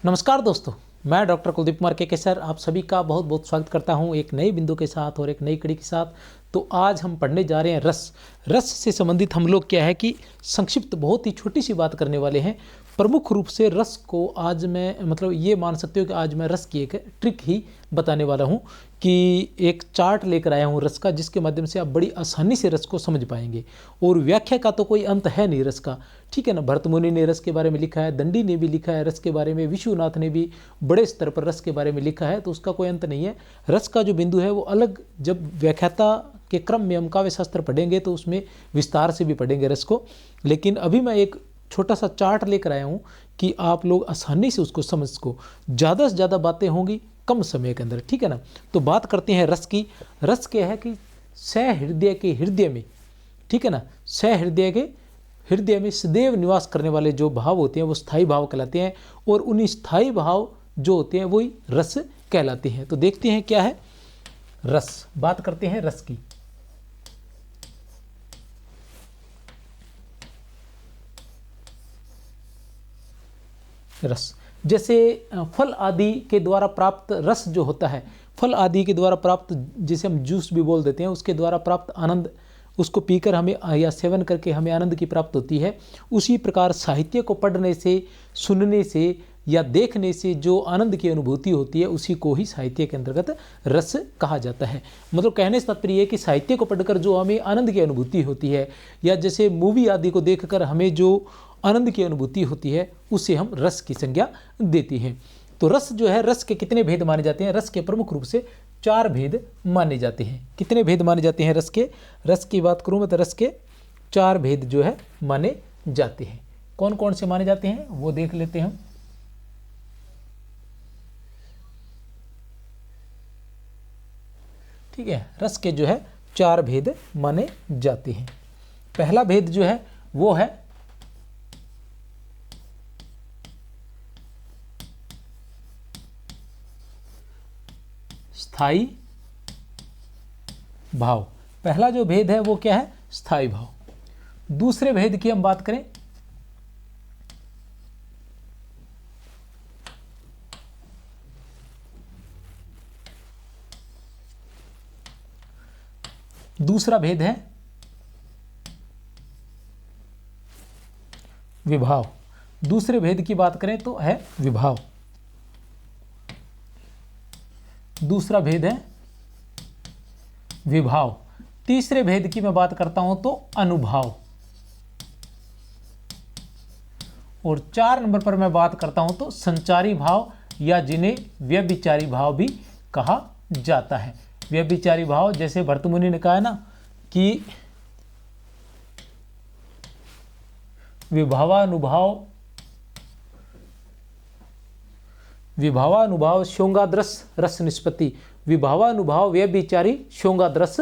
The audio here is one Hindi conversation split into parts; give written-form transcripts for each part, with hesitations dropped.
नमस्कार दोस्तों, मैं डॉक्टर कुलदीप कुमार के सर आप सभी का बहुत बहुत स्वागत करता हूं एक नए बिंदु के साथ और एक नई कड़ी के साथ। तो आज हम पढ़ने जा रहे हैं रस से संबंधित हम लोग क्या है कि संक्षिप्त बहुत ही छोटी सी बात करने वाले हैं। प्रमुख रूप से रस को आज मैं ये मान सकते हो कि आज मैं रस की एक ट्रिक ही बताने वाला हूं कि एक चार्ट लेकर आया हूं रस का, जिसके माध्यम से आप बड़ी आसानी से रस को समझ पाएंगे। और व्याख्या का तो कोई अंत है नहीं रस का, ठीक है ना। भरतमुनि ने रस के बारे में लिखा है, दंडी ने भी लिखा है रस के बारे में, विश्वनाथ ने भी बड़े स्तर पर रस के बारे में लिखा है, तो उसका कोई अंत नहीं है। रस का जो बिंदु है वो अलग, जब व्याख्याता के क्रम में हम काव्य शास्त्र पढ़ेंगे तो उसमें विस्तार से भी पढ़ेंगे रस को। लेकिन अभी मैं एक छोटा सा चार्ट लेकर आया हूँ कि आप लोग आसानी से उसको समझ सको। ज़्यादा से ज़्यादा बातें होंगी कम समय के अंदर, ठीक है ना। तो बात करते हैं रस की। रस क्या है कि सहृदय के हृदय में, ठीक है ना, सहृदय के हृदय में सदैव निवास करने वाले जो भाव होते हैं वो स्थायी भाव कहलाते हैं, और उन्हीं स्थायी भाव जो होते हैं वही रस कहलाते हैं। तो देखते हैं क्या है रस। बात करते हैं रस की। रस जैसे फल आदि के द्वारा प्राप्त रस जो होता है, फल आदि के द्वारा प्राप्त, जिसे हम जूस भी बोल देते हैं, उसके द्वारा प्राप्त आनंद, उसको पीकर हमें या सेवन करके हमें आनंद की प्राप्त होती है। उसी प्रकार साहित्य को पढ़ने से, सुनने से या देखने से जो आनंद की अनुभूति होती है उसी को ही साहित्य के अंतर्गत रस कहा जाता है। मतलब कहने से तात्पर्य है कि साहित्य को पढ़कर जो हमें आनंद की अनुभूति होती है, या जैसे मूवी आदि को देखकर हमें जो आनंद की अनुभूति होती है, उसे हम रस की संज्ञा देती हैं। तो रस जो है, रस के कितने भेद माने जाते हैं? रस के प्रमुख रूप से 4 भेद माने जाते हैं। कितने भेद माने जाते हैं रस के? रस की बात करूं मैं तो रस के 4 भेद जो है माने जाते हैं। कौन कौन से माने जाते हैं वो देख लेते हैं। ठीक है, रस के जो है 4 भेद माने जाते हैं। पहला भेद जो है वो है स्थाई भाव। पहला जो भेद है वो क्या है? स्थाई भाव। दूसरे भेद की हम बात करें दूसरा भेद है विभाव। दूसरे भेद की बात करें तो है विभाव। दूसरा भेद है विभाव। तीसरे भेद की मैं बात करता हूं तो अनुभाव। और 4 नंबर पर मैं बात करता हूं तो संचारी भाव, या जिन्हें व्यभिचारी भाव भी कहा जाता है। व्यभिचारी भाव, जैसे भरतमुनि ने कहा है ना कि विभावानुभाव शोंगाद्रस रस निष्पत्ति। विभावानुभाव व्यभिचारी शोंगाद्रस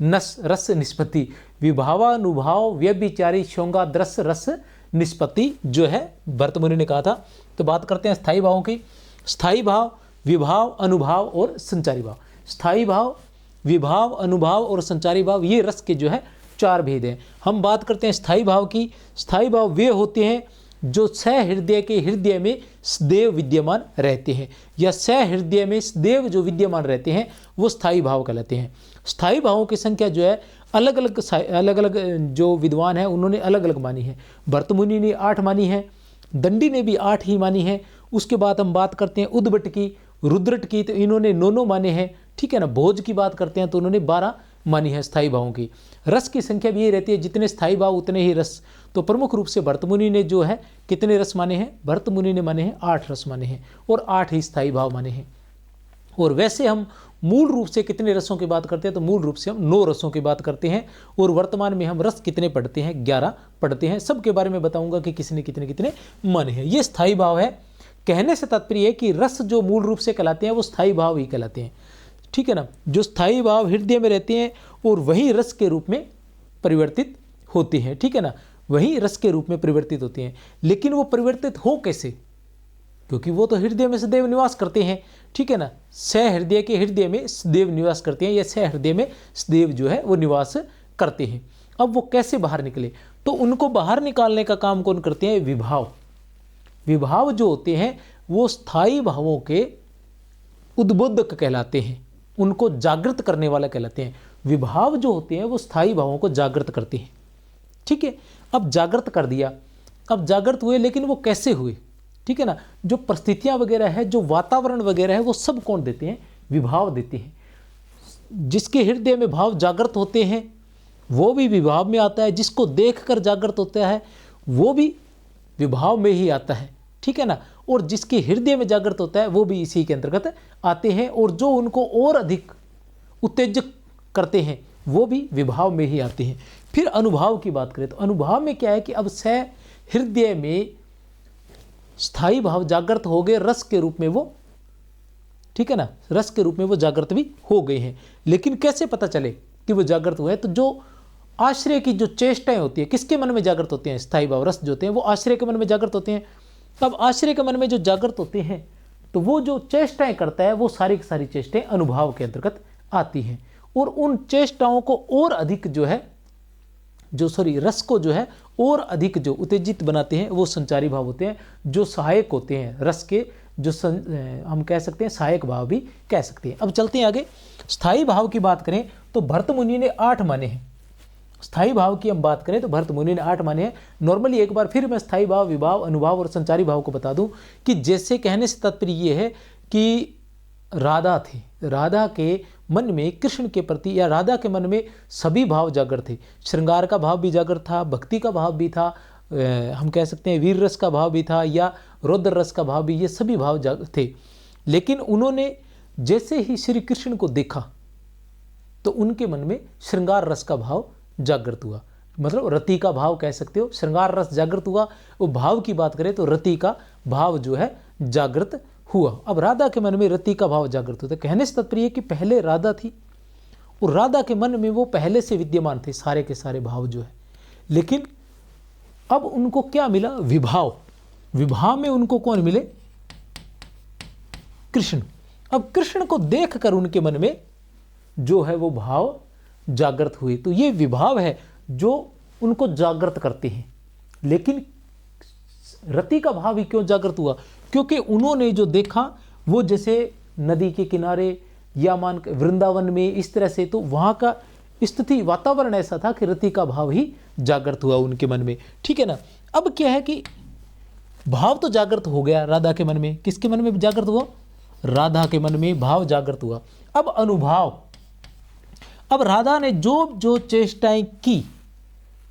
रस निष्पत्ति। विभावानुभाव व्यभिचारी शोंगाद्रस रस निष्पत्ति जो है भरतमुनि ने कहा था। तो बात करते हैं स्थायी भावों की। स्थायी भाव, विभाव, अनुभाव और संचारी भाव। स्थायी भाव, विभाव, अनुभाव और संचारी भाव, ये रस के जो है 4 भेद हैं। हम बात करते हैं स्थायी भाव की। स्थायी भाव वे होते हैं जो सहृदय के हृदय में सदैव विद्यमान रहते हैं, या सहृदय में सदैव जो विद्यमान रहते हैं वो स्थायी भाव कहलाते हैं। स्थायी भावों की संख्या जो है अलग अलग जो विद्वान हैं उन्होंने अलग अलग मानी है। भरतमुनि ने 8 मानी है, दंडी ने भी 8 ही मानी है। उसके बाद हम बात करते हैं उद्भट की, रुद्रट की, तो इन्होंने 9 माने हैं, ठीक है ना। भोज की बात करते हैं तो उन्होंने 12 मानी है स्थायी भावों की। रस की संख्या भी यही रहती है, जितने स्थायी भाव उतने ही रस। तो प्रमुख रूप से भरतमुनि ने जो है कितने रस माने हैं? भरतमुनि ने माने हैं 8 रस माने हैं, और 8 ही स्थायी भाव माने हैं। और वैसे हम मूल रूप से कितने रसों की बात करते हैं? तो मूल रूप से हम 9 रसों की बात करते हैं। और वर्तमान में हम रस कितने पढ़ते हैं? 11 पढ़ते हैं। सबके बारे में बताऊंगा कि किसने कितने कितने माने हैं। ये स्थायी भाव है। कहने से तात्पर्य है कि रस जो मूल रूप से कहलाते हैं वो स्थायी भाव ही कहलाते हैं, ठीक है ना। जो स्थायी भाव हृदय में रहते हैं और वही रस के रूप में परिवर्तित होते हैं, ठीक है ना। वही रस के रूप में परिवर्तित होते हैं। लेकिन वो परिवर्तित हो कैसे? क्योंकि वो तो हृदय में सदैव निवास करते हैं, ठीक है ना। सहृदय के हृदय में सदैव निवास करते हैं, या सहृदय में सदैव जो है वो निवास करते हैं। अब वो कैसे बाहर निकले? तो उनको बाहर निकालने का काम कौन करते हैं? विभाव। विभाव जो होते हैं वो स्थायी भावों के उद्बोधक कहलाते हैं, उनको जागृत करने वाला कहलाते हैं। विभाव जो होते हैं वो स्थायी भावों को जागृत करते हैं। ठीक है, अब जागृत कर दिया, अब जागृत हुए, लेकिन वो कैसे हुए? ठीक है ना, जो परिस्थितियां वगैरह है, जो वातावरण वगैरह है, वो सब कौन देते हैं? विभाव देते हैं। जिसके हृदय में भाव जागृत होते हैं वो भी विभाव में आता है, जिसको देखकर जागृत होता है वो भी विभाव में ही आता है। ठीक है ना, और जिसके हृदय में जागृत होता है वो भी इसी के अंतर्गत आते हैं, और जो उनको और अधिक उत्तेजक करते हैं वो भी विभाव में ही आते हैं। फिर अनुभाव की बात करें तो अनुभाव में क्या है कि अब स हृदय में स्थायी भाव जागृत हो गए रस के रूप में वो, ठीक है ना, रस के रूप में वो जागृत भी हो गए हैं। लेकिन कैसे पता चले कि वो जागृत हुए? तो जो आश्रय की जो चेष्टाएं होती है, किसके मन में जागृत होते हैं? स्थायी भाव रस जो होते हैं वो आश्रय के मन में जागृत होते हैं। तब आश्रय के मन में जो जागृत होते हैं तो वो जो चेष्टाएं करता है वो सारी की सारी चेष्टाएं अनुभाव के अंतर्गत आती हैं। और उन चेष्टाओं को और अधिक जो है रस को जो है और अधिक जो उत्तेजित बनाते हैं वो संचारी भाव होते हैं, जो सहायक होते हैं रस के, जो हम कह सकते हैं सहायक भाव भी कह सकते हैं। अब चलते हैं आगे। स्थायी भाव की बात करें तो भरत मुनि ने 8 माने हैं। स्थायी भाव की हम बात करें तो भरत मुनि ने 8 माने हैं। नॉर्मली एक बार फिर मैं स्थायी भाव, विभाव, अनुभाव और संचारी भाव को बता दूं कि जैसे कहने से तात्पर्य ये है कि राधा थी, राधा के मन में कृष्ण के प्रति या राधा के मन में सभी भाव जागृत थे। श्रृंगार का भाव भी जागृत था, भक्ति का भाव भी था, हम कह सकते हैं वीर रस का भाव भी था, या रौद्र रस का भाव भी, ये सभी भाव जागृत थे। लेकिन उन्होंने जैसे ही श्री कृष्ण को देखा तो उनके मन में श्रृंगार रस का भाव जागृत हुआ, मतलब रति का भाव कह सकते हो, श्रृंगार रस जागृत हुआ। वो भाव की बात करें तो रति का भाव जो है जागृत हुआ। अब राधा के मन में रति का भाव जागृत होता है। कहने से तात्पर्य कि पहले राधा थी और राधा के मन में वो पहले से विद्यमान थे सारे के सारे भाव जो है, लेकिन अब उनको क्या मिला? विभाव। विभाव में उनको कौन मिले? कृष्ण। अब कृष्ण को देखकर उनके मन में जो है वो भाव जागृत हुए। तो ये विभाव है जो उनको जागृत करते हैं। लेकिन रति का भाव ही क्यों जागृत हुआ? क्योंकि उन्होंने जो देखा वो जैसे नदी के किनारे या मान वृंदावन में इस तरह से, तो वहाँ का स्थिति वातावरण ऐसा था कि रति का भाव ही जागृत हुआ उनके मन में। ठीक है ना। अब क्या है कि भाव तो जागृत हो गया राधा के मन में। किसके मन में जागृत हुआ? राधा के मन में भाव जागृत हुआ। अब अनुभाव। अब राधा ने जो जो चेष्टाएं की,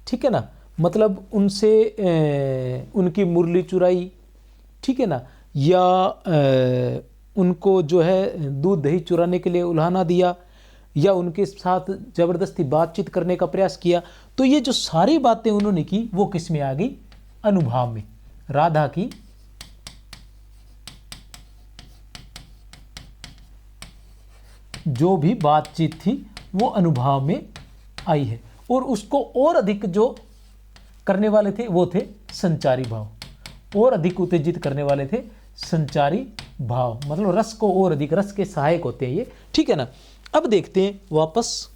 ठीक है ना, मतलब उनसे उनकी मुरली चुराई, ठीक है ना, या उनको जो है दूध दही चुराने के लिए उल्हाना दिया, या उनके साथ ज़बरदस्ती बातचीत करने का प्रयास किया, तो ये जो सारी बातें उन्होंने की वो किस में आ गई? अनुभाव में। राधा की जो भी बातचीत थी वो अनुभाव में आई है। और उसको और अधिक जो करने वाले थे वो थे संचारी भाव, और अधिक उत्तेजित करने वाले थे संचारी भाव, मतलब रस को और अधिक, रस के सहायक होते हैं ये। ठीक है ना। अब देखते हैं वापस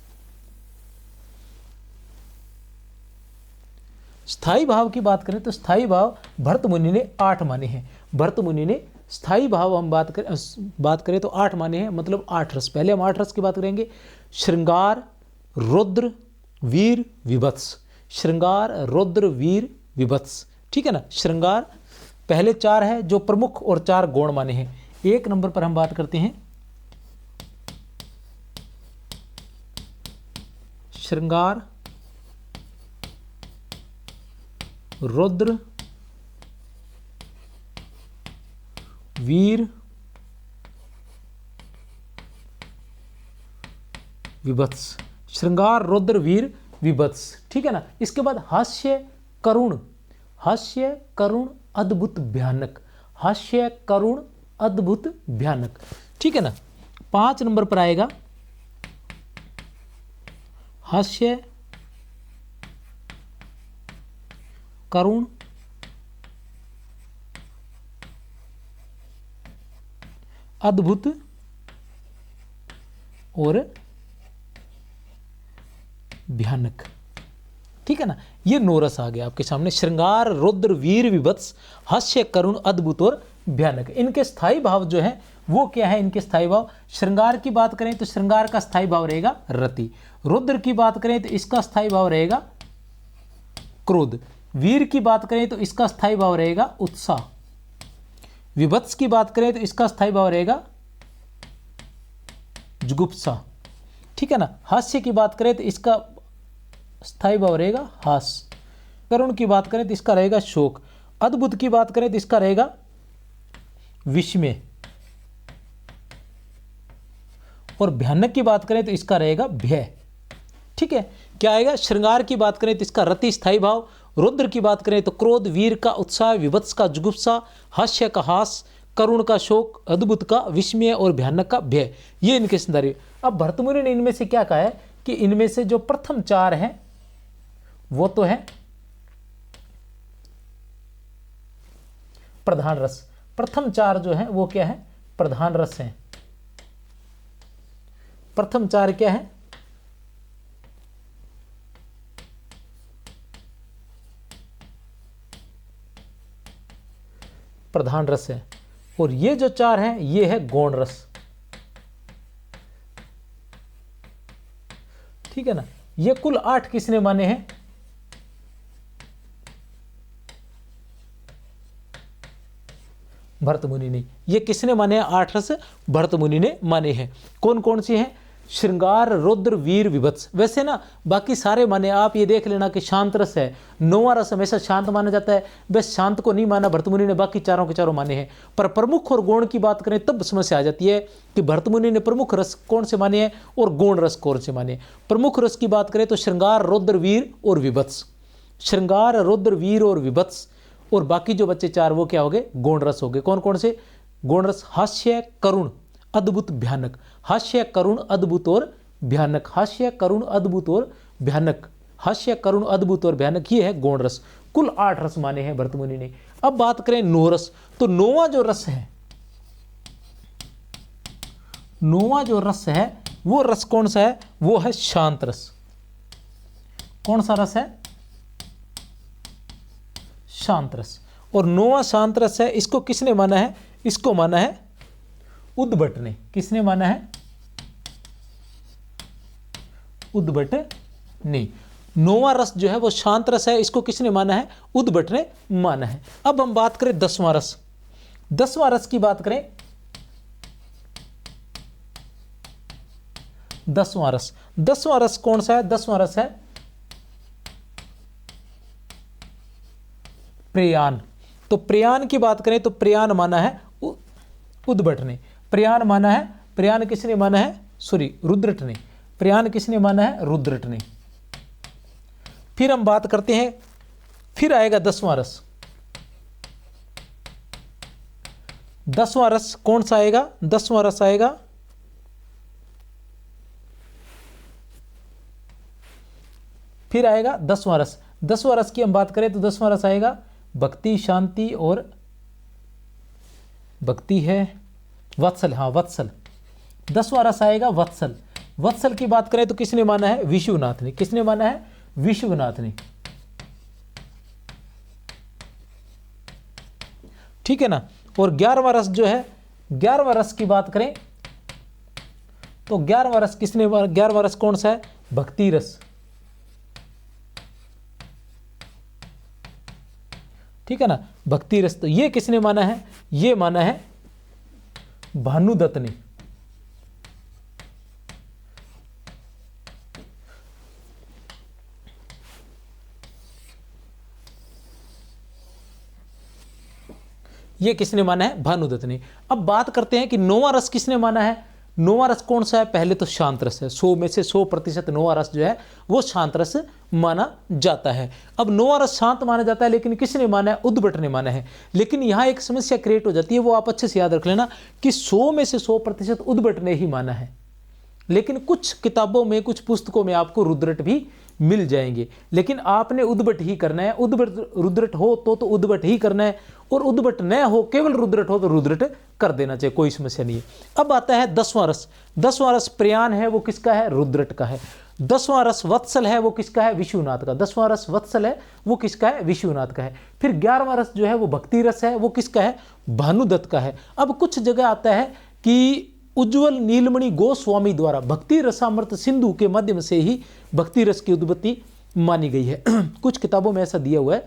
स्थायी भाव की बात करें तो स्थायी भाव भरत मुनि ने 8 माने हैं। भरत मुनि ने स्थायी भाव हम बात करें तो 8 माने हैं, मतलब 8 रस। पहले हम 8 रस की बात करेंगे। श्रृंगार, रौद्र, वीर, विभत्स। श्रृंगार, रौद्र, वीर, विभत्स। ठीक है ना। श्रृंगार पहले 4 है जो प्रमुख और 4 गौण माने हैं। 1 नंबर पर हम बात करते हैं श्रृंगार, रौद्र, वीर, विभत्स। श्रृंगार, रौद्र, वीर, विभत्स। ठीक है ना। इसके बाद हास्य, करुण। हास्य, करुण, अद्भुत, भयानक। हास्य, करुण, अद्भुत, भयानक। ठीक है ना। 5 नंबर पर आएगा हास्य, करुण, अद्भुत और भयानक। ठीक है ना। ये 9 रस आ गया आपके सामने। श्रृंगार, रौद्र, वीर, विभत्स, हास्य, करुण, अद्भुत और भयानक। इनके स्थायी भाव जो है वो क्या है, इनके स्थायी भाव, श्रृंगार की बात करें तो श्रृंगार का स्थायी भाव रहेगा रति, रुद्र की बात करें तो इसका स्थायी भाव रहेगा क्रोध, वीर की बात करें तो इसका स्थायी भाव रहेगा उत्साह, विभत्स की बात करें तो इसका स्थायी भाव रहेगा जुगुप्सा, ठीक है ना। हास्य की बात करें तो इसका स्थायी भाव रहेगा हास, करुण की बात करें तो इसका रहेगा शोक, अद्भुत की बात करें तो इसका रहेगा विस्मय, और भयानक की बात करें तो इसका रहेगा भय, ठीक है। क्या आएगा, श्रृंगार की बात करें तो इसका रति स्थायी भाव, रुद्र की बात करें तो क्रोध, वीर का उत्साह, विभत्स का जुगुप्सा, हास्य का हास, करुण का शोक, अद्भुत का विस्मय और भयानक का भय, ये इनके संदर्भ। अब भर्तृमुनि ने इनमें से क्या कहा है कि इनमें से जो प्रथम चार हैं वो तो है प्रधान रस, प्रथम चार जो है वो क्या है, प्रधान रस हैं। प्रथम चार क्या है, प्रधान रस है, और ये जो चार हैं ये है गौण रस, ठीक है ना। ये कुल 8 किसने माने हैं, भर्तमुनि ने। ये किसने माने हैं, 8 रस भर्तमुनि ने माने हैं। कौन कौन सी हैं, श्रृंगार, रुद्र, वीर, विभत्स। वैसे ना बाकी सारे माने, आप ये देख लेना कि शांत रस है, 9वां रस हमेशा शांत माना जाता है, बस शांत को नहीं माना भर्तमुनि ने, बाकी चारों के चारों माने हैं। पर प्रमुख और गौण की बात करें तब समस्या आ जाती है कि भर्तमुनि ने प्रमुख रस कौन से माने हैं और गौण रस कौन से माने हैं। प्रमुख रस की बात करें तो श्रृंगार, रुद्र, वीर और विभत्स, श्रृंगार, रुद्र, वीर और विभत्स, और बाकी जो बच्चे चार वो क्या हो गए, गौण रस हो गए। कौन कौन से गौण रस, हास्य, करुण, अद्भुत, भयानक, हास्य, करुण, अद्भुत और भयानक, हास्य, करुण, अद्भुत और भयानक, हास्य, करुण, अद्भुत और भयानक, ये है गौण रस। कुल 8 रस माने हैं भर्तमुनि ने। अब बात करें 9 रस, तो 9वां जो रस है, 9वां जो रस है वो रस कौन सा है, वो है शांत रस। कौन सा रस है, शांत रस। और 9वां शांत रस है, इसको किसने माना है, इसको माना है उद्भट ने। किसने माना है, उद्भट ने। 9वां रस जो है वो शांत रस है, इसको किसने माना है, उद्भट ने माना है। अब हम बात करें 10वां रस, 10वां रस की बात करें, 10वां रस, 10वां रस कौन सा है, 10वां रस है प्रयान। तो प्रयान की बात करें तो प्रयान माना है उद्भट ने, प्रयान माना है, प्रयान किसने माना है, सॉरी रुद्रट ने, प्रयान किसने माना है, रुद्रट ने। फिर हम बात करते हैं, फिर आएगा 10वां रस, 10वां रस कौन सा आएगा, 10वां रस आएगा फिर आएगा 10वां रस। 10वां रस की हम बात करें तो 10वां रस आएगा भक्ति, शांति और भक्ति है वत्सल, हाँ वत्सल। 10वां रस आएगा वत्सल। वत्सल की बात करें तो किसने माना है, विश्वनाथ ने। किसने माना है, विश्वनाथ ने, ठीक है ना। और 11वां रस जो है, 11वां रस की बात करें तो 11वां रस किसने, 11वां रस कौन सा है, भक्ति रस, ठीक है ना, भक्ति रस। तो ये किसने माना है, ये माना है भानुदत्त ने। ये किसने माना है, भानुदत्त ने। अब बात करते हैं कि 9वां रस किसने माना है। 9वां रस कौन सा है, पहले तो शांत रस है, 100 में से 100% 9वां रस जो है वो शांत रस माना जाता है। अब 9वां रस शांत माना जाता है, लेकिन किसने माना है, उद्भट ने माना है। लेकिन यहाँ एक समस्या क्रिएट हो जाती है, वो आप अच्छे से याद रख लेना कि 100 में से 100% उद्भट ने ही माना है। लेकिन कुछ किताबों में, कुछ पुस्तकों में आपको रुद्रट भी मिल जाएंगे, लेकिन आपने उद्भट ही करना है। उद्भट रुद्रट हो तो उद्भट ही करना है, और उद्भट न हो, केवल रुद्रट हो तो रुद्रट कर देना चाहिए, कोई समस्या नहीं है। अब आता है 10वां रस। 10वां रस प्रयान है, वो किसका है, रुद्रट का है। 10वां रस वत्सल है वो किसका है? विश्वनाथ का। 10वां रस वत्सल है वो किसका है? विश्वनाथ का है। फिर 11वां रस जो है वो भक्ति रस है, वो किसका है? भानुदत्त का है। अब कुछ जगह आता है कि उज्ज्वल नीलमणि गोस्वामी द्वारा भक्ति रसामृत सिंधु के माध्यम से ही भक्ति रस की उत्पत्ति मानी गई है। कुछ किताबों में ऐसा दिया हुआ है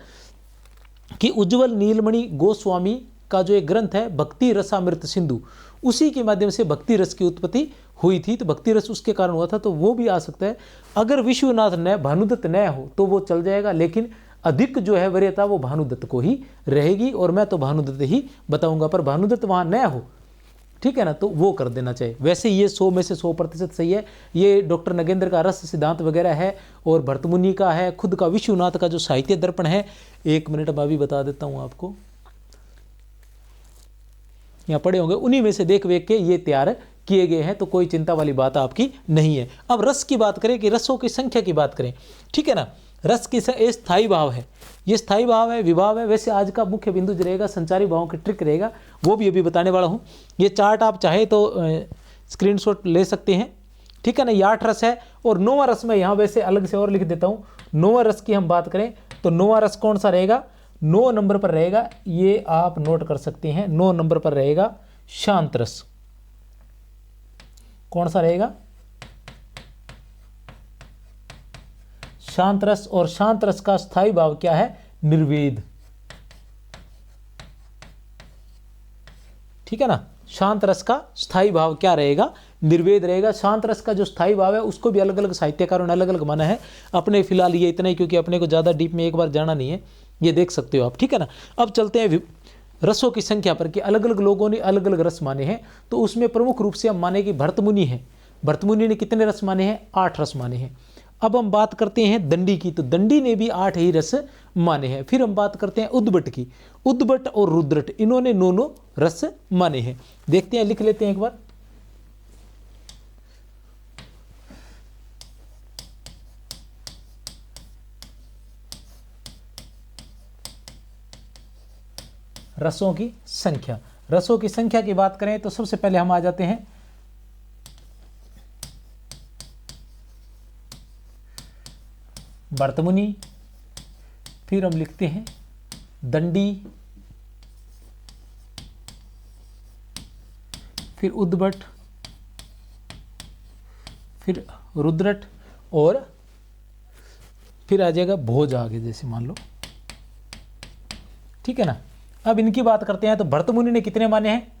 कि उज्ज्वल नीलमणि गोस्वामी का जो एक ग्रंथ है भक्ति रसामृत सिंधु, उसी के माध्यम से भक्ति रस की उत्पत्ति हुई थी, तो भक्ति रस उसके कारण हुआ था, तो वो भी आ सकता है। अगर विश्वनाथ न भानुदत्त न हो तो वो चल जाएगा, लेकिन अधिक जो है वरीयता वो भानुदत्त को ही रहेगी, और मैं तो भानुदत्त ही बताऊंगा, पर भानुदत्त वहाँ न हो, ठीक है ना, तो वो कर देना चाहिए। वैसे ये 100 में से 100% सही है। ये डॉक्टर नगेंद्र का रस सिद्धांत वगैरह है, और भरतमुनि का है, खुद का विश्वनाथ का जो साहित्य दर्पण है, 1 मिनट मैं अभी बता देता हूँ आपको, यहाँ पढ़े होंगे, उन्हीं में से देख वेख के ये तैयार किए गए हैं, तो कोई चिंता वाली बात आपकी नहीं है। अब रस की बात करें कि रसों की संख्या की बात करें, ठीक है ना। रस की स्थायी भाव है, ये स्थायी भाव है, विभाव है। वैसे आज का मुख्य बिंदु जो रहेगा संचारी भावों की ट्रिक रहेगा, वो भी अभी बताने वाला हूँ। ये चार्ट आप चाहे तो स्क्रीनशॉट ले सकते हैं, ठीक है ना। ये 8 रस है, और 9वां रस में यहाँ वैसे अलग से और लिख देता हूँ। 9वां रस की हम बात करें तो 9वां रस कौन सा रहेगा? 9 नंबर पर रहेगा, ये आप नोट कर सकते हैं। 9 नंबर पर रहेगा शांत रस। कौन सा रहेगा? शांत रस। और शांत रस का स्थायी भाव क्या है? निर्वेद, ठीक है ना। शांत रस का स्थायी भाव क्या रहेगा? निर्वेद रहेगा। शांत रस का जो स्थायी भाव है उसको भी अलग अलग साहित्यकारों ने अलग अलग माना है। अपने फिलहाल ये इतना ही, क्योंकि अपने को ज़्यादा डीप में एक बार जाना नहीं है, ये देख सकते हो आप, ठीक है ना। अब चलते हैं रसों की संख्या पर, कि अलग अलग लोगों ने अलग अलग रस माने हैं। तो उसमें प्रमुख रूप से हम माने कि भरतमुनि है। भरतमुनि ने कितने रस माने हैं? 8 रस माने हैं। अब हम बात करते हैं दंडी की, तो दंडी ने भी 8 ही रस माने हैं। फिर हम बात करते हैं उद्भट की। उद्भट और रुद्रट, इन्होंने 9 रस माने हैं। देखते हैं, लिख लेते हैं एक बार। रसों की संख्या। रसों की संख्या की बात करें तो सबसे पहले हम आ जाते हैं भरतमुनि, फिर हम लिखते हैं दंडी, फिर उद्भट, फिर रुद्रट, और फिर आ जाएगा भोज आगे, जैसे मान लो, ठीक है ना। अब इनकी बात करते हैं, तो भरतमुनि ने कितने माने हैं?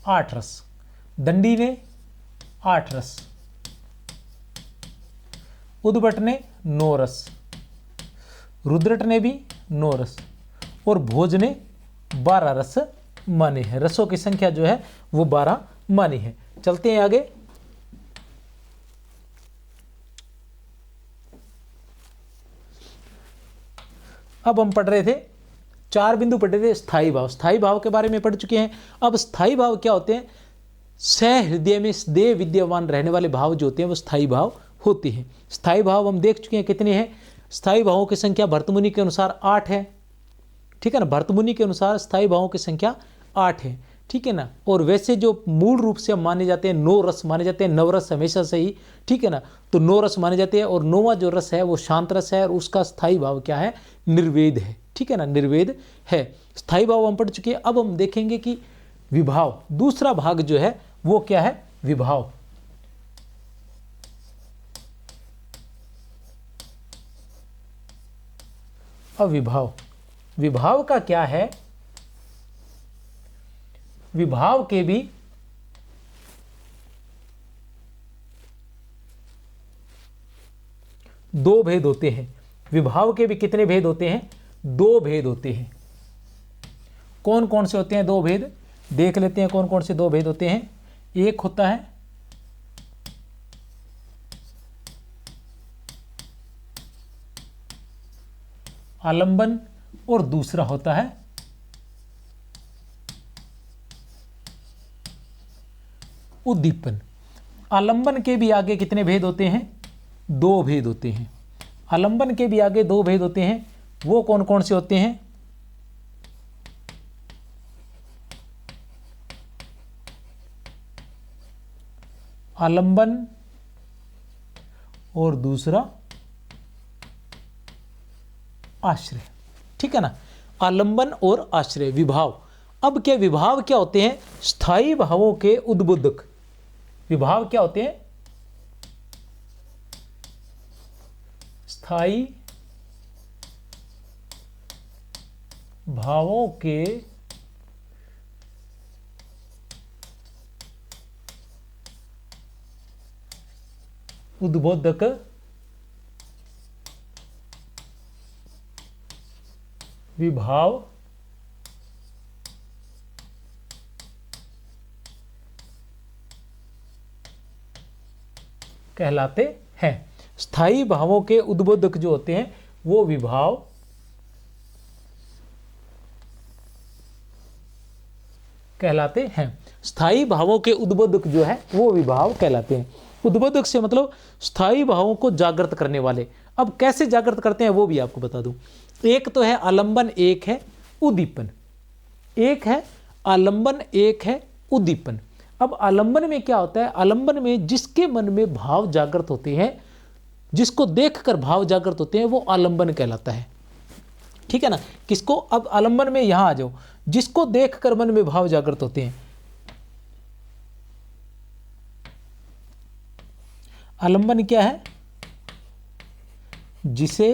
8 रस। दंडी ने 8 रस। उद्भट ने 9 रस। रुद्रट ने भी 9 रस, और भोज ने 12 रस माने हैं। रसों की संख्या जो है वो 12 मानी है। चलते हैं आगे। अब हम पढ़ रहे थे, 4 बिंदु पढ़ रहे थे स्थायी भाव। स्थायी भाव के बारे में पढ़ चुके हैं। अब स्थायी भाव क्या होते हैं? सहृदय में सदैव विद्यमान रहने वाले भाव जो होते हैं वो स्थायी भाव होते हैं। स्थायी भाव हम देख चुके हैं कितने हैं। स्थायी भावों की संख्या भरतमुनि के अनुसार 8 है, ठीक है ना। भरतमुनि के अनुसार स्थायी भावों की संख्या 8 है, ठीक है ना। और वैसे जो मूल रूप से हम माने जाते हैं 9 रस माने जाते हैं। 9 रस हमेशा से ही, ठीक है ना, तो 9 रस माने जाते हैं। और 9वां जो रस है वो शांत रस है, और उसका स्थायी भाव क्या है? निर्वेद है, ठीक है ना, निर्वेद है। स्थायी भाव हम पढ़ चुके हैं। अब हम देखेंगे कि विभाव, दूसरा भाग जो है वो क्या है? विभाव। अब विभाव, विभाव का क्या है? विभाव के भी 2 भेद होते हैं। विभाव के भी कितने भेद होते हैं? 2 भेद होते हैं। कौन कौन से होते हैं 2 भेद? देख लेते हैं कौन कौन से 2 भेद होते हैं। एक होता है आलंबन, और दूसरा होता है उद्दीपन। आलंबन के भी आगे कितने भेद होते हैं? 2 भेद होते हैं। आलंबन के भी आगे 2 भेद होते हैं। वो कौन कौन से होते हैं? आलंबन और दूसरा आश्रय। ठीक है ना, आलंबन और आश्रय विभाव। अब क्या विभाव क्या होते हैं? स्थायी भावों के उद्बोधक। विभाव क्या होते हैं? स्थायी भावों के उद्बोधक विभाव कहलाते हैं। स्थायी भावों के उद्बोधक जो होते हैं वो विभाव कहलाते हैं। स्थायी भावों के उद्बोधक जो है वो विभाव कहलाते हैं। उद्बोधक से मतलब स्थायी भावों को जागृत करने वाले। अब कैसे जागृत करते हैं वो भी आपको बता दूं। एक तो है आलंबन, एक है उद्दीपन। एक है आलंबन, एक है उद्दीपन। अब आलंबन में क्या होता है? आलंबन में जिसके मन में भाव जागृत होते हैं, जिसको देखकर भाव जागृत होते हैं, वो आलंबन कहलाता है। ठीक है ना, किसको? अब आलंबन में यहां आ जाओ, जिसको देखकर मन में भाव जागृत होते हैं। आलंबन क्या है? जिसे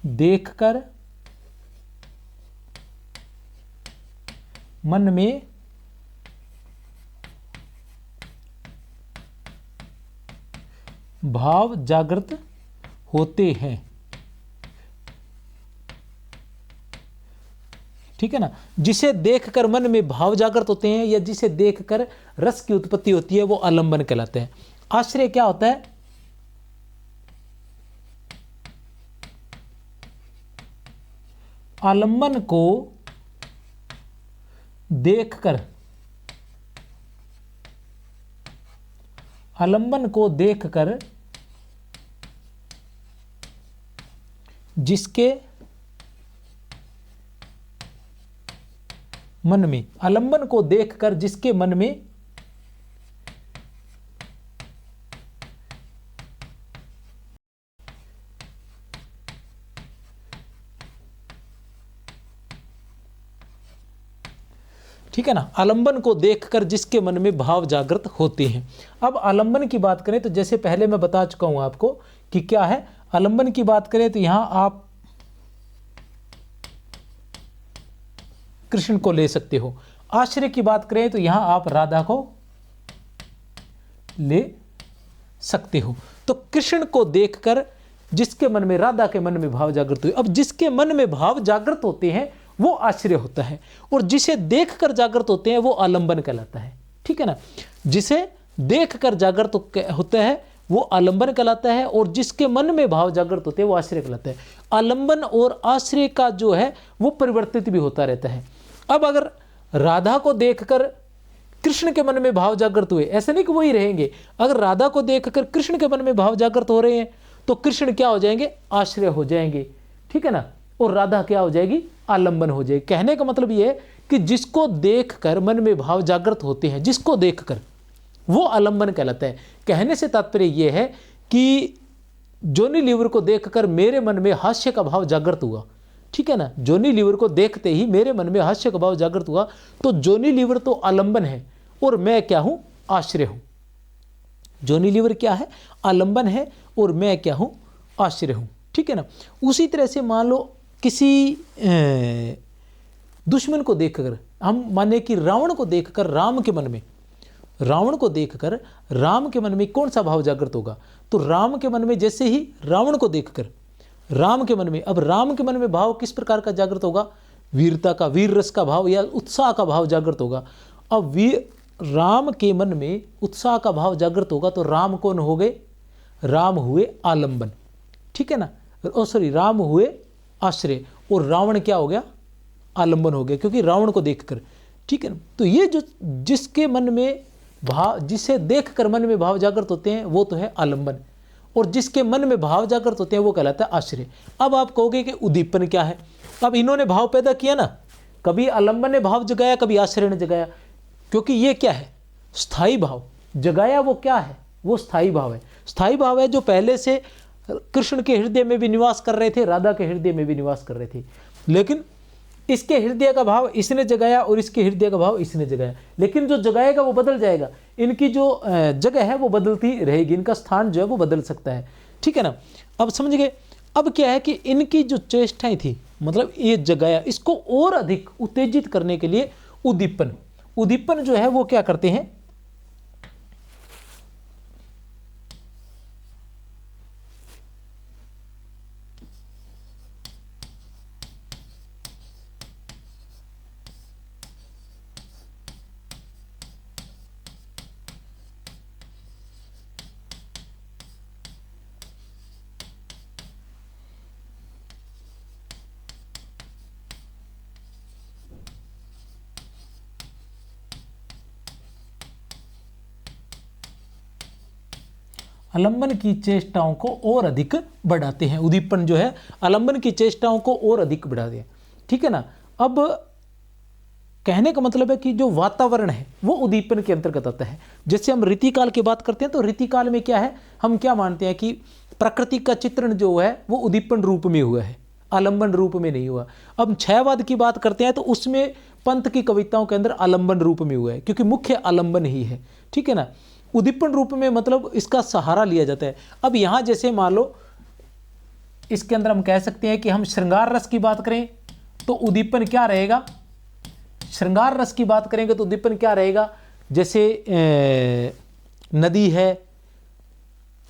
देखकर मन में भाव जागृत होते हैं। ठीक है ना, जिसे देखकर मन में भाव जागृत होते हैं या जिसे देखकर रस की उत्पत्ति होती है वो आलंबन कहलाते हैं। आश्रय क्या होता है? आलंबन को देखकर, आलंबन को देखकर जिसके मन में, आलंबन को देखकर जिसके मन में ठीक है ना, आलंबन को देखकर जिसके मन में भाव जागृत होते हैं। अब आलंबन की बात करें तो जैसे पहले मैं बता चुका हूं आपको कि क्या है। आलंबन की बात करें तो यहां आप कृष्ण को ले सकते हो। आश्रय की बात करें तो यहां आप राधा को ले सकते हो। तो कृष्ण को देखकर जिसके मन में, राधा के मन में भाव जागृत हुए। अब जिसके मन में भाव जागृत होते हैं वो आश्रय होता है, और जिसे देखकर जागृत होते हैं वो आलंबन कहलाता है। ठीक है ना, जिसे देखकर जागृत होता है वो आलंबन कहलाता है, और जिसके मन में भाव जागृत होते हैं वो आश्रय कहलाता है। आलंबन और आश्रय का जो है वो परिवर्तित भी होता रहता है। अब अगर राधा को देखकर कृष्ण के मन में भाव जागृत हुए, ऐसे नहीं कि वही रहेंगे। अगर राधा को देखकर कृष्ण के मन में भाव जागृत हो रहे हैं तो कृष्ण क्या हो जाएंगे? आश्रय हो जाएंगे। ठीक है ना, और राधा क्या हो जाएगी? आलंबन हो जाएगी। कहने का मतलब ये है कि जिसको देखकर मन में भाव जागृत होते हैं, जिसको देखकर, वो आलंबन कहलाता है। कहने से तात्पर्य ये है कि जॉनी लीवर को देखकर मेरे मन में हास्य का भाव जागृत हुआ। ठीक है ना, जॉनी लीवर को देखते ही मेरे मन में हास्य का भाव जागृत हुआ, तो जॉनी लीवर तो आलंबन है और मैं क्या हूं? आश्रय हूं। जॉनी लीवर क्या है? आलंबन है, और मैं क्या हूं? आश्रय हूं। ठीक है ना, उसी तरह से मान लो किसी दुश्मन को देखकर, हम माने कि रावण को देखकर राम के मन में, रावण को देखकर राम के मन में कौन सा भाव जागृत होगा? तो राम के मन में जैसे ही रावण को देखकर राम के मन में, अब राम के मन में भाव किस प्रकार का जागृत होगा? वीरता का, वीर रस का भाव या उत्साह का भाव जागृत होगा। अब राम के मन में उत्साह का भाव जागृत होगा तो राम कौन हो गए? राम हुए आलंबन। ठीक है ना, सॉरी, राम हुए आश्रय, और रावण क्या हो गया? आलंबन हो गया, क्योंकि रावण को देखकर। ठीक है ना, तो ये जो जिसके मन में भाव, जिसे देखकर मन में भाव जागृत होते हैं वो तो है आलंबन, और जिसके मन में भाव जागृत होते हैं वो कहलाता है आश्रय। अब आप कहोगे कि उद्दीपन क्या है? अब इन्होंने भाव पैदा किया ना, कभी आलंबन ने भाव जगाया, कभी आश्रय ने जगाया, क्योंकि ये क्या है? स्थायी भाव। जगाया वो क्या है, वो स्थाई भाव है। स्थाई भाव है जो पहले से कृष्ण के हृदय में भी निवास कर रहे थे, राधा के हृदय में भी निवास कर रहे थे, लेकिन इसके हृदय का भाव इसने जगाया और इसके हृदय का भाव इसने जगाया, लेकिन जो जगाएगा वो बदल जाएगा, इनकी जो जगह है वो बदलती रहेगी, इनका स्थान जो है वो बदल सकता है, ठीक है ना। अब समझ गए। अब क्या है कि इनकी जो चेष्टाएं थी, मतलब ये जगाया, इसको और अधिक उत्तेजित करने के लिए उद्दीपन, उद्दीपन जो है वो क्या करते हैं, आलंबन की चेष्टाओं को और अधिक बढ़ाते हैं। उद्दीपन जो है आलंबन की चेष्टाओं को और अधिक बढ़ाते हैं, ठीक है ना। अब कहने का मतलब है कि जो वातावरण है वो उद्दीपन के अंतर्गत आता है। जैसे हम रीतिकाल की बात करते हैं तो रीतिकाल में क्या है, हम क्या मानते हैं कि प्रकृति का चित्रण जो है वो उद्दीपन रूप में हुआ है, आलंबन रूप में नहीं हुआ। अब छयवाद की बात करते हैं तो उसमें पंत की कविताओं के अंदर आलंबन रूप में हुआ है, क्योंकि मुख्य आलंबन ही है, ठीक है ना। उद्दीपन रूप में मतलब इसका सहारा लिया जाता है। अब यहाँ जैसे मान लो इसके अंदर हम कह सकते हैं कि हम श्रृंगार रस की बात करें तो उद्दीपन क्या रहेगा, श्रृंगार रस की बात करेंगे तो उद्दीपन क्या रहेगा, जैसे नदी है,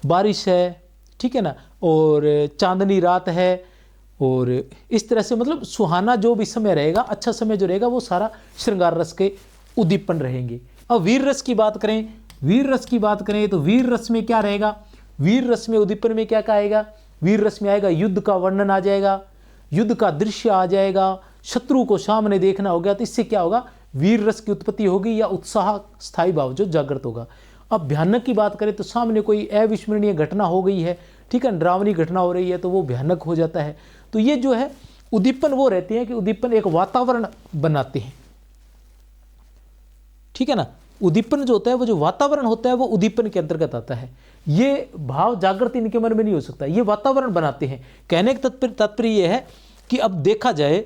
बारिश है, ठीक है ना, और चांदनी रात है, और इस तरह से मतलब सुहाना जो भी समय रहेगा, अच्छा समय जो रहेगा, वो सारा श्रृंगार रस के उद्दीपन रहेंगे। अब वीर रस की बात करें, वीर रस की बात करें तो वीर रस में क्या रहेगा, वीर रस में उद्दीपन में क्या आएगा, वीर रस में आएगा युद्ध का वर्णन आ जाएगा, युद्ध का दृश्य आ जाएगा, शत्रु को सामने देखना हो गया, तो इससे क्या होगा, वीर रस की उत्पत्ति होगी या उत्साह स्थायी भाव जो जागृत होगा। अब भयानक की बात करें तो सामने कोई अविस्मरणीय घटना हो गई है, ठीक है, डरावनी घटना हो रही है तो वो भयानक हो जाता है। तो ये जो है उद्दीपन वो रहते हैं कि उद्दीपन एक वातावरण बनाते हैं, ठीक है ना। उद्दीपन जो होता है वो जो वातावरण होता है वो उद्दीपन के अंतर्गत आता है। ये भाव जागृत इनके मन में नहीं हो सकता, ये वातावरण बनाते हैं। कहने का तात्पर्य ये है कि अब देखा जाए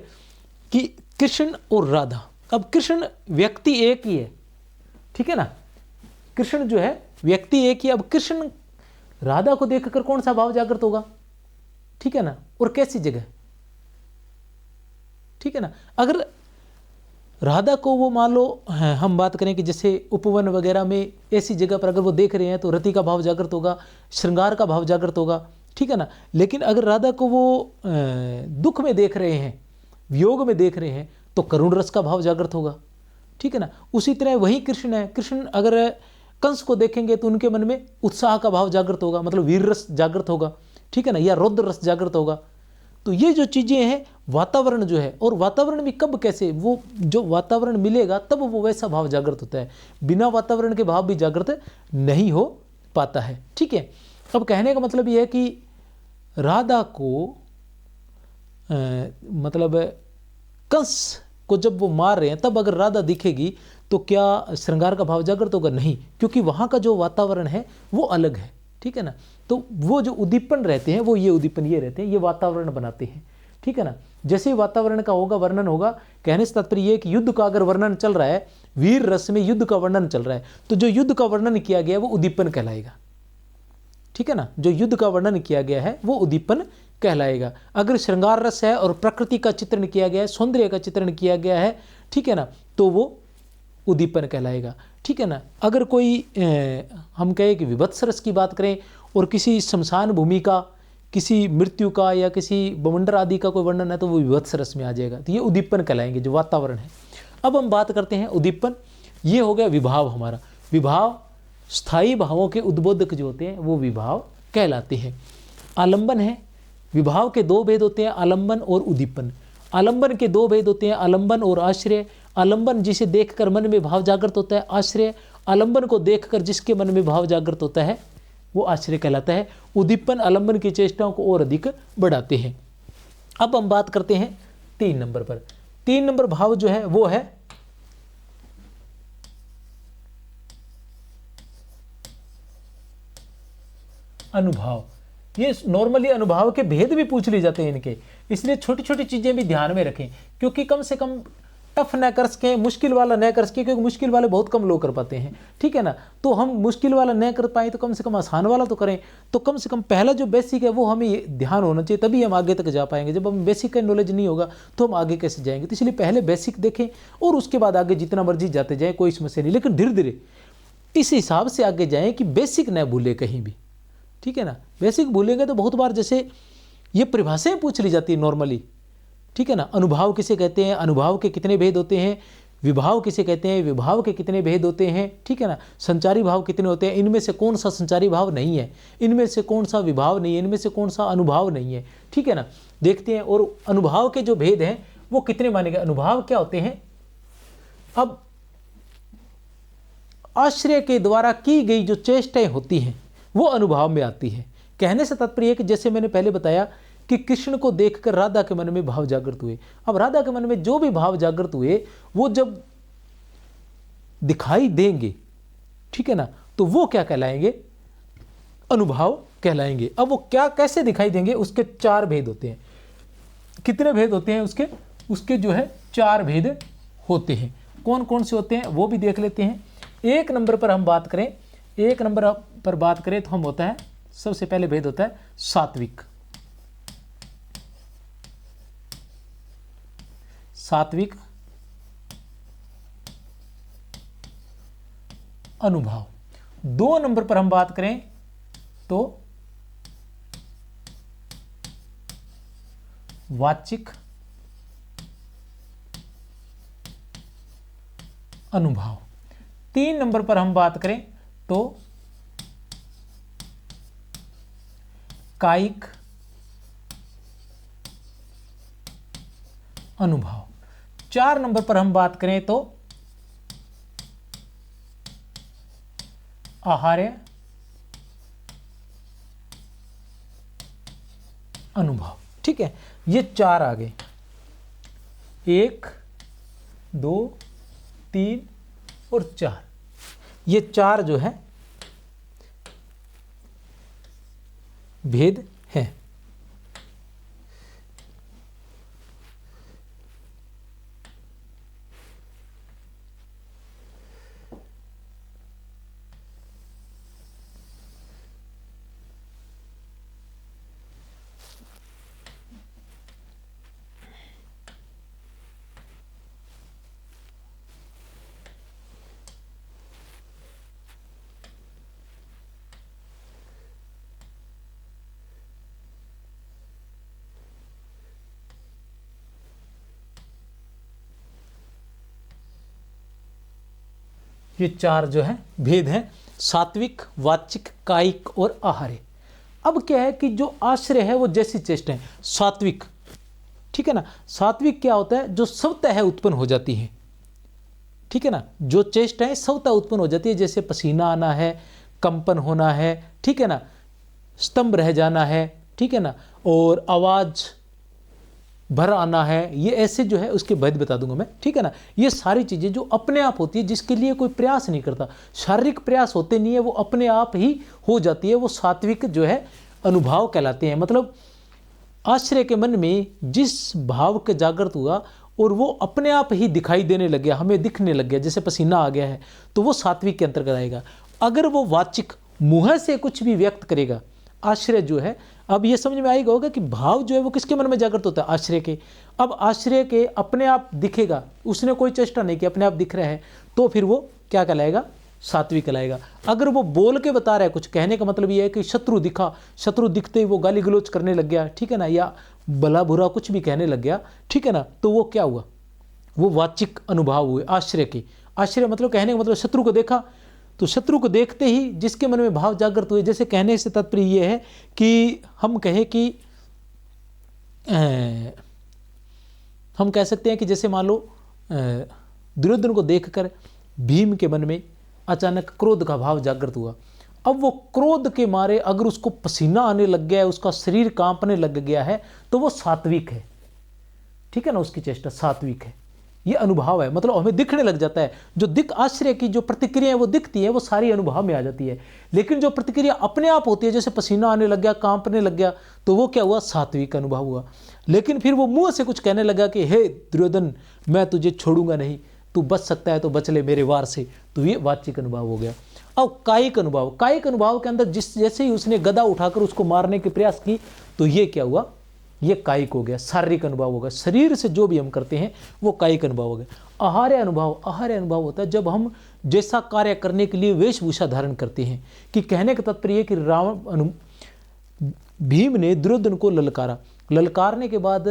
कि कृष्ण और राधा, अब कृष्ण व्यक्ति एक ही है, ठीक है ना, कृष्ण जो है व्यक्ति एक ही। अब कृष्ण राधा को देखकर कौन सा भाव जागृत होगा, ठीक है ना, और कैसी जगह, ठीक है ना। अगर राधा को वो मान लो हम बात करें कि जैसे उपवन वगैरह में ऐसी जगह पर अगर वो देख रहे हैं तो रति का भाव जागृत होगा, श्रृंगार का भाव जागृत होगा, ठीक है ना। लेकिन अगर राधा को वो दुख में देख रहे हैं, वियोग में देख रहे हैं, तो करुण रस का भाव जागृत होगा, ठीक है ना। उसी तरह वही कृष्ण है, कृष्ण अगर कंस को देखेंगे तो उनके मन में उत्साह का भाव जागृत होगा, मतलब वीर रस जागृत होगा, ठीक है ना, या रौद्र रस जागृत होगा। तो ये जो चीज़ें हैं वातावरण जो है, और वातावरण भी कब कैसे, वो जो वातावरण मिलेगा तब वो वैसा भाव जागृत होता है, बिना वातावरण के भाव भी जागृत नहीं हो पाता है, ठीक है। अब कहने का मतलब ये है कि राधा को मतलब कंस को जब वो मार रहे हैं तब अगर राधा दिखेगी तो क्या श्रृंगार का भाव जागृत होगा, नहीं, क्योंकि वहाँ का जो वातावरण है वो अलग है, ठीक है ना। तो वो जो उद्दीपन रहते हैं वो ये उद्दीपन ये रहते हैं, ये वातावरण बनाते हैं, ठीक है ना। जैसे ही वातावरण का होगा वर्णन होगा, कहने से तात्पर्य ये कि युद्ध का अगर वर्णन चल रहा है, वीर रस में युद्ध का वर्णन चल रहा है, तो जो युद्ध का वर्णन किया गया है वो उद्दीपन कहलाएगा, ठीक है ना। जो युद्ध का वर्णन किया गया है वो उद्दीपन कहलाएगा। अगर श्रृंगार रस है और प्रकृति का चित्रण किया गया है, सौंदर्य का चित्रण किया गया है, ठीक है ना, तो वो उद्दीपन कहलाएगा, ठीक है ना। अगर कोई हम कहें कि विभत्स रस की बात करें और किसी शमशान भूमि का, किसी मृत्यु का या किसी बवंडर आदि का कोई वर्णन है तो वो विभत्स रस में आ जाएगा, तो ये उद्दीपन कहलाएंगे जो वातावरण है। अब हम बात करते हैं उद्दीपन, ये हो गया विभाव हमारा। विभाव स्थायी भावों के उद्बोधक जो होते हैं वो विभाव कहलाते हैं। आलंबन है, विभाव के दो भेद होते हैं, आलंबन और उद्दीपन। आलंबन के दो भेद होते हैं, आलंबन और आश्रय। आलंबन जिसे देखकर मन में भाव जागृत होता है, आश्रय आलंबन को देखकर जिसके मन में भाव जागृत होता है वो आश्रय कहलाता है। उद्दीपन आलंबन की चेष्टाओं को और अधिक बढ़ाते हैं। अब हम बात करते हैं 3 नंबर पर। 3 नंबर भाव जो है वो है अनुभव, ये नॉर्मली अनुभव के भेद भी पूछ लिए जाते हैं इनके, इसलिए छोटी छोटी चीजें भी ध्यान में रखें, क्योंकि कम से कम टफ न कर सकें, मुश्किल वाला न कर सकें, क्योंकि मुश्किल वाले बहुत कम लोग कर पाते हैं, ठीक है ना। तो हम मुश्किल वाला न कर पाए तो कम से कम आसान वाला तो करें। तो कम से कम पहला जो बेसिक है वो हमें ध्यान होना चाहिए, तभी हम आगे तक जा पाएंगे। जब हम बेसिक का नॉलेज नहीं होगा तो हम आगे कैसे जाएंगे। तो इसलिए पहले बेसिक देखें और उसके बाद आगे जितना मर्जी जाते जाएँ, कोई समस्या नहीं, लेकिन धीरे धीरे इस हिसाब से आगे जाएँ कि बेसिक न भूले कहीं भी, ठीक है ना। बेसिक भूलेंगे तो बहुत बार जैसे ये परिभाषाएं पूछ ली जाती है नॉर्मली, ठीक है ना। अनुभाव किसे कहते हैं, अनुभाव के कितने भेद होते हैं, विभाव किसे कहते हैं, विभाव के कितने भेद होते हैं, ठीक है ना। संचारी भाव कितने होते हैं, इनमें से कौन सा संचारी भाव नहीं है, इनमें से कौन सा विभाव नहीं है, इनमें से कौन सा अनुभाव नहीं है, ठीक है ना। देखते हैं। और अनुभाव के जो भेद हैं वो कितने माने गए। अनुभाव क्या होते हैं, अब आश्रय के द्वारा की गई जो चेष्टाएं होती हैं वो अनुभाव में आती है। कहने से तात्पर्य है कि जैसे मैंने पहले बताया कि कृष्ण को देखकर राधा के मन में भाव जागृत हुए। अब राधा के मन में जो भी भाव जागृत हुए वो जब दिखाई देंगे, ठीक है ना, तो वो क्या कहलाएंगे, अनुभाव कहलाएंगे। अब वो क्या कैसे दिखाई देंगे, उसके 4 भेद होते हैं। कितने भेद होते हैं उसके जो है 4 भेद होते हैं। कौन कौन से होते हैं वो भी देख लेते हैं। 1 नंबर पर हम बात करें, 1 नंबर पर बात करें तो हम होता है, सबसे पहले भेद होता है सात्विक। सात्विक अनुभाव। 2 नंबर पर हम बात करें तो वाचिक अनुभाव। 3 नंबर पर हम बात करें तो कायिक अनुभव। 4 नंबर पर हम बात करें तो आहार्य अनुभव, ठीक है। ये 4 आ गए, 1 2 3 और 4। ये 4 जो है भेद है। ये 4 जो है भेद हैं, सात्विक, वाचिक, कायिक और आहार्य। अब क्या है कि जो आश्रय है वो जैसी चेष्टा है सात्विक, ठीक है ना। सात्विक क्या होता है, जो स्वतः उत्पन्न हो जाती है, ठीक है ना। जो चेष्टाएं स्वतः उत्पन्न हो जाती है, जैसे पसीना आना है, कंपन होना है, ठीक है ना, स्तंभ रह जाना है, ठीक है ना, और आवाज भर आना है, ये ऐसे जो है उसके भेद बता दूंगा मैं, ठीक है ना। ये सारी चीजें जो अपने आप होती है, जिसके लिए कोई प्रयास नहीं करता, शारीरिक प्रयास होते नहीं है, वो अपने आप ही हो जाती है, वो सात्विक जो है अनुभाव कहलाते हैं। मतलब आश्रय के मन में जिस भाव के जागृत हुआ और वो अपने आप ही दिखाई देने लग गया, हमें दिखने लग गया, जैसे पसीना आ गया है, तो वो सात्विक के अंतर्गत आएगा। अगर वो वाचिक मुंह से कुछ भी व्यक्त करेगा, आश्रय जो है, अब ये समझ में आएगा होगा कि भाव जो है वो किसके मन में जागृत होता है, आश्रय के। अब आश्रय के अपने आप दिखेगा, उसने कोई चेष्टा नहीं की, अपने आप दिख रहा है, तो फिर वो क्या कहलाएगा, सात्विक कहलाएगा। अगर वो बोल के बता रहा है, कुछ कहने का मतलब ये है कि शत्रु दिखा, शत्रु दिखते ही वो गाली गलौज करने लग गया, ठीक है ना, या भला बुरा कुछ भी कहने लग गया, ठीक है ना, तो वो क्या हुआ, वो वाचिक अनुभाव हुए आश्रय के। आश्रय मतलब कहने का मतलब शत्रु को देखा, तो शत्रु को देखते ही जिसके मन में भाव जागृत हुए, जैसे कहने से तात्पर्य ये है कि हम कहें कि हम कह सकते हैं कि जैसे मान लो दुर्योधन को देखकर भीम के मन में अचानक क्रोध का भाव जागृत हुआ। अब वो क्रोध के मारे अगर उसको पसीना आने लग गया है, उसका शरीर कांपने लग गया है, तो वो सात्विक है, ठीक है ना, उसकी चेष्टा सात्विक है। ये अनुभव है, मतलब हमें दिखने लग जाता है। जो दिख आश्चर्य की जो प्रतिक्रिया है वो दिखती है, वो सारी अनुभव में आ जाती है। लेकिन जो प्रतिक्रिया अपने आप होती है, जैसे पसीना आने लग गया, कांपने लग गया, तो वो क्या हुआ, सात्विक अनुभव हुआ। लेकिन फिर वो मुंह से कुछ कहने लगा कि हे दुर्योधन, मैं तुझे छोड़ूंगा नहीं, तू बच सकता है तो बच ले मेरे वार से, तो ये वाचिक अनुभव हो गया। अब कायिक अनुभव, कायिक अनुभव के अंदर जैसे ही उसने गदा उठाकर उसको मारने के प्रयास की, तो ये क्या हुआ, ये कायिक हो गया, शारीरिक अनुभव हो गया। शरीर से जो भी हम करते हैं वो कायिक अनुभव हो गया। आहार्य अनुभव, आहार्य अनुभव होता है जब हम जैसा कार्य करने के लिए वेशभूषा धारण करते हैं। कि कहने का तात्पर्य कि भीम ने दुर्योधन को ललकारा, ललकारने के बाद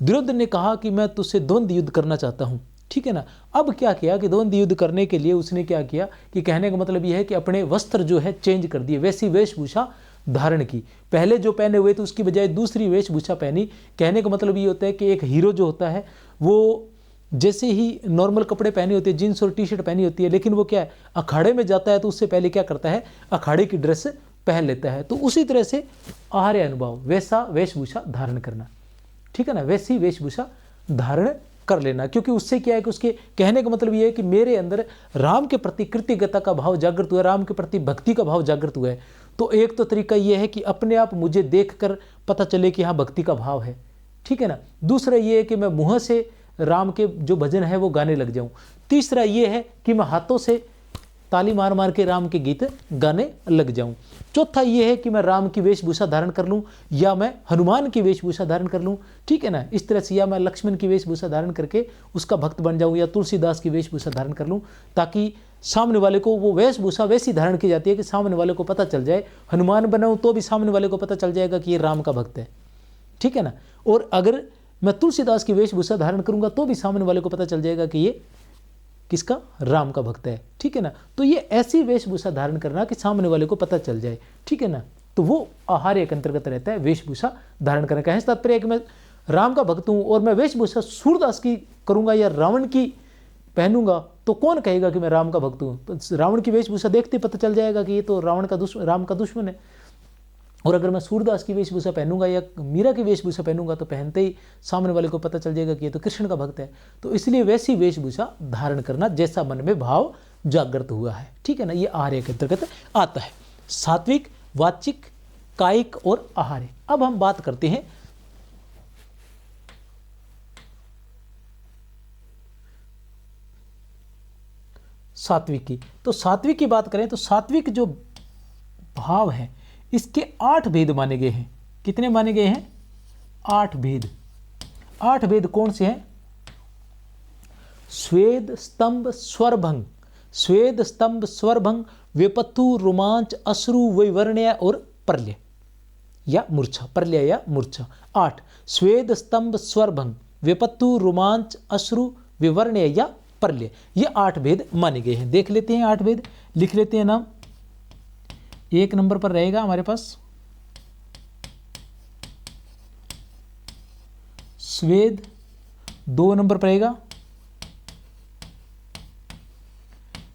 दुर्योधन ने कहा कि मैं तुझसे द्वंद्व युद्ध करना चाहता हूँ, ठीक है ना। अब क्या किया कि द्वंद्व युद्ध करने के लिए उसने क्या किया कि कहने का मतलब यह है कि अपने वस्त्र जो है चेंज कर दिए, वैसी वेशभूषा धारण की। पहले जो पहने हुए थे उसकी बजाय दूसरी वेशभूषा पहनी। कहने का मतलब ये होता है कि एक हीरो जो होता है वो जैसे ही नॉर्मल कपड़े पहने होते हैं, जीन्स और टी शर्ट पहनी होती है, लेकिन वो क्या है, अखाड़े में जाता है तो उससे पहले क्या करता है, अखाड़े की ड्रेस पहन लेता है। तो उसी तरह से आहार्य अनुभव, वैसा वेशभूषा धारण करना, ठीक है ना, वैसी वेशभूषा धारण कर लेना। क्योंकि उससे क्या है कि उसके कहने का मतलब ये है कि मेरे अंदर राम के प्रति कृतज्ञता का भाव जागृत हुआ है, राम के प्रति भक्ति का भाव जागृत हुआ है। तो एक तो तरीका ये है कि अपने आप मुझे देखकर पता चले कि हाँ भक्ति का भाव है, ठीक है ना। दूसरा ये है कि मैं मुँह से राम के जो भजन है वो गाने लग जाऊं। तीसरा ये है कि मैं हाथों से ताली मार मार के राम के गीत गाने लग जाऊं। चौथा ये है कि मैं राम की वेशभूषा धारण कर लूं, या मैं हनुमान की वेशभूषा धारण कर लूं, ठीक है ना, इस तरह से, या मैं लक्ष्मण की वेशभूषा धारण करके उसका भक्त बन जाऊं, या तुलसीदास की वेशभूषा धारण कर लूं, ताकि सामने वाले को वो वेशभूषा वैसी धारण की जाती है कि सामने वाले को पता चल जाए। हनुमान बनाऊं तो भी सामने वाले को पता चल जाएगा कि ये राम का भक्त है, ठीक है ना। और अगर मैं तुलसीदास की वेशभूषा धारण करूंगा तो भी सामने वाले को पता चल जाएगा कि ये किसका, राम का भक्त है, ठीक है ना। तो ये ऐसी वेशभूषा धारण करना कि सामने वाले को पता चल जाए, ठीक है ना। तो वो आहार्य के अंतर्गत रहता है, वेशभूषा धारण करने का। तात्पर्य है कि मैं राम का भक्त हूँ और मैं वेशभूषा सूरदास की करूंगा या रावण की पहनूंगा, तो कौन कहेगा कि मैं राम का भक्त हूँ। रावण की वेशभूषा देखते पता चल जाएगा कि ये तो राम का दुश्मन है। और अगर मैं सूरदास की वेशभूषा पहनूंगा या मीरा की वेशभूषा पहनूंगा तो पहनते ही सामने वाले को पता चल जाएगा कि ये तो कृष्ण का भक्त है। तो इसलिए वैसी वेशभूषा धारण करना जैसा मन में भाव जागृत हुआ है, ठीक है ना, ये आहार्य के अंतर्गत आता है। सात्विक, वाचिक, कायिक और आहार्य। अब हम बात करते हैं सात्विक की। तो सात्विक की बात करें तो सात्विक जो भाव है इसके 8 भेद माने गए हैं। कितने माने गए हैं? 8 भेद। 8 भेद कौन से हैं? स्वेद, स्तंभ, स्वरभंग, स्वेद, स्तंभ, स्वरभंग, विपत्तु, रोमांच, अश्रु, वैवर्ण्य और प्रलय या मूर्छा, प्रलय या मूर्छा। 8 स्वेद, स्तंभ, स्वरभंग, विपत्तु, रोमांच, अश्रु, विवर्ण्य या प्रलय, ये 8 भेद माने गए हैं। देख लेते हैं 8 भेद, लिख लेते हैं नाम। 1 नंबर पर रहेगा हमारे पास स्वेद, 2 नंबर पर रहेगा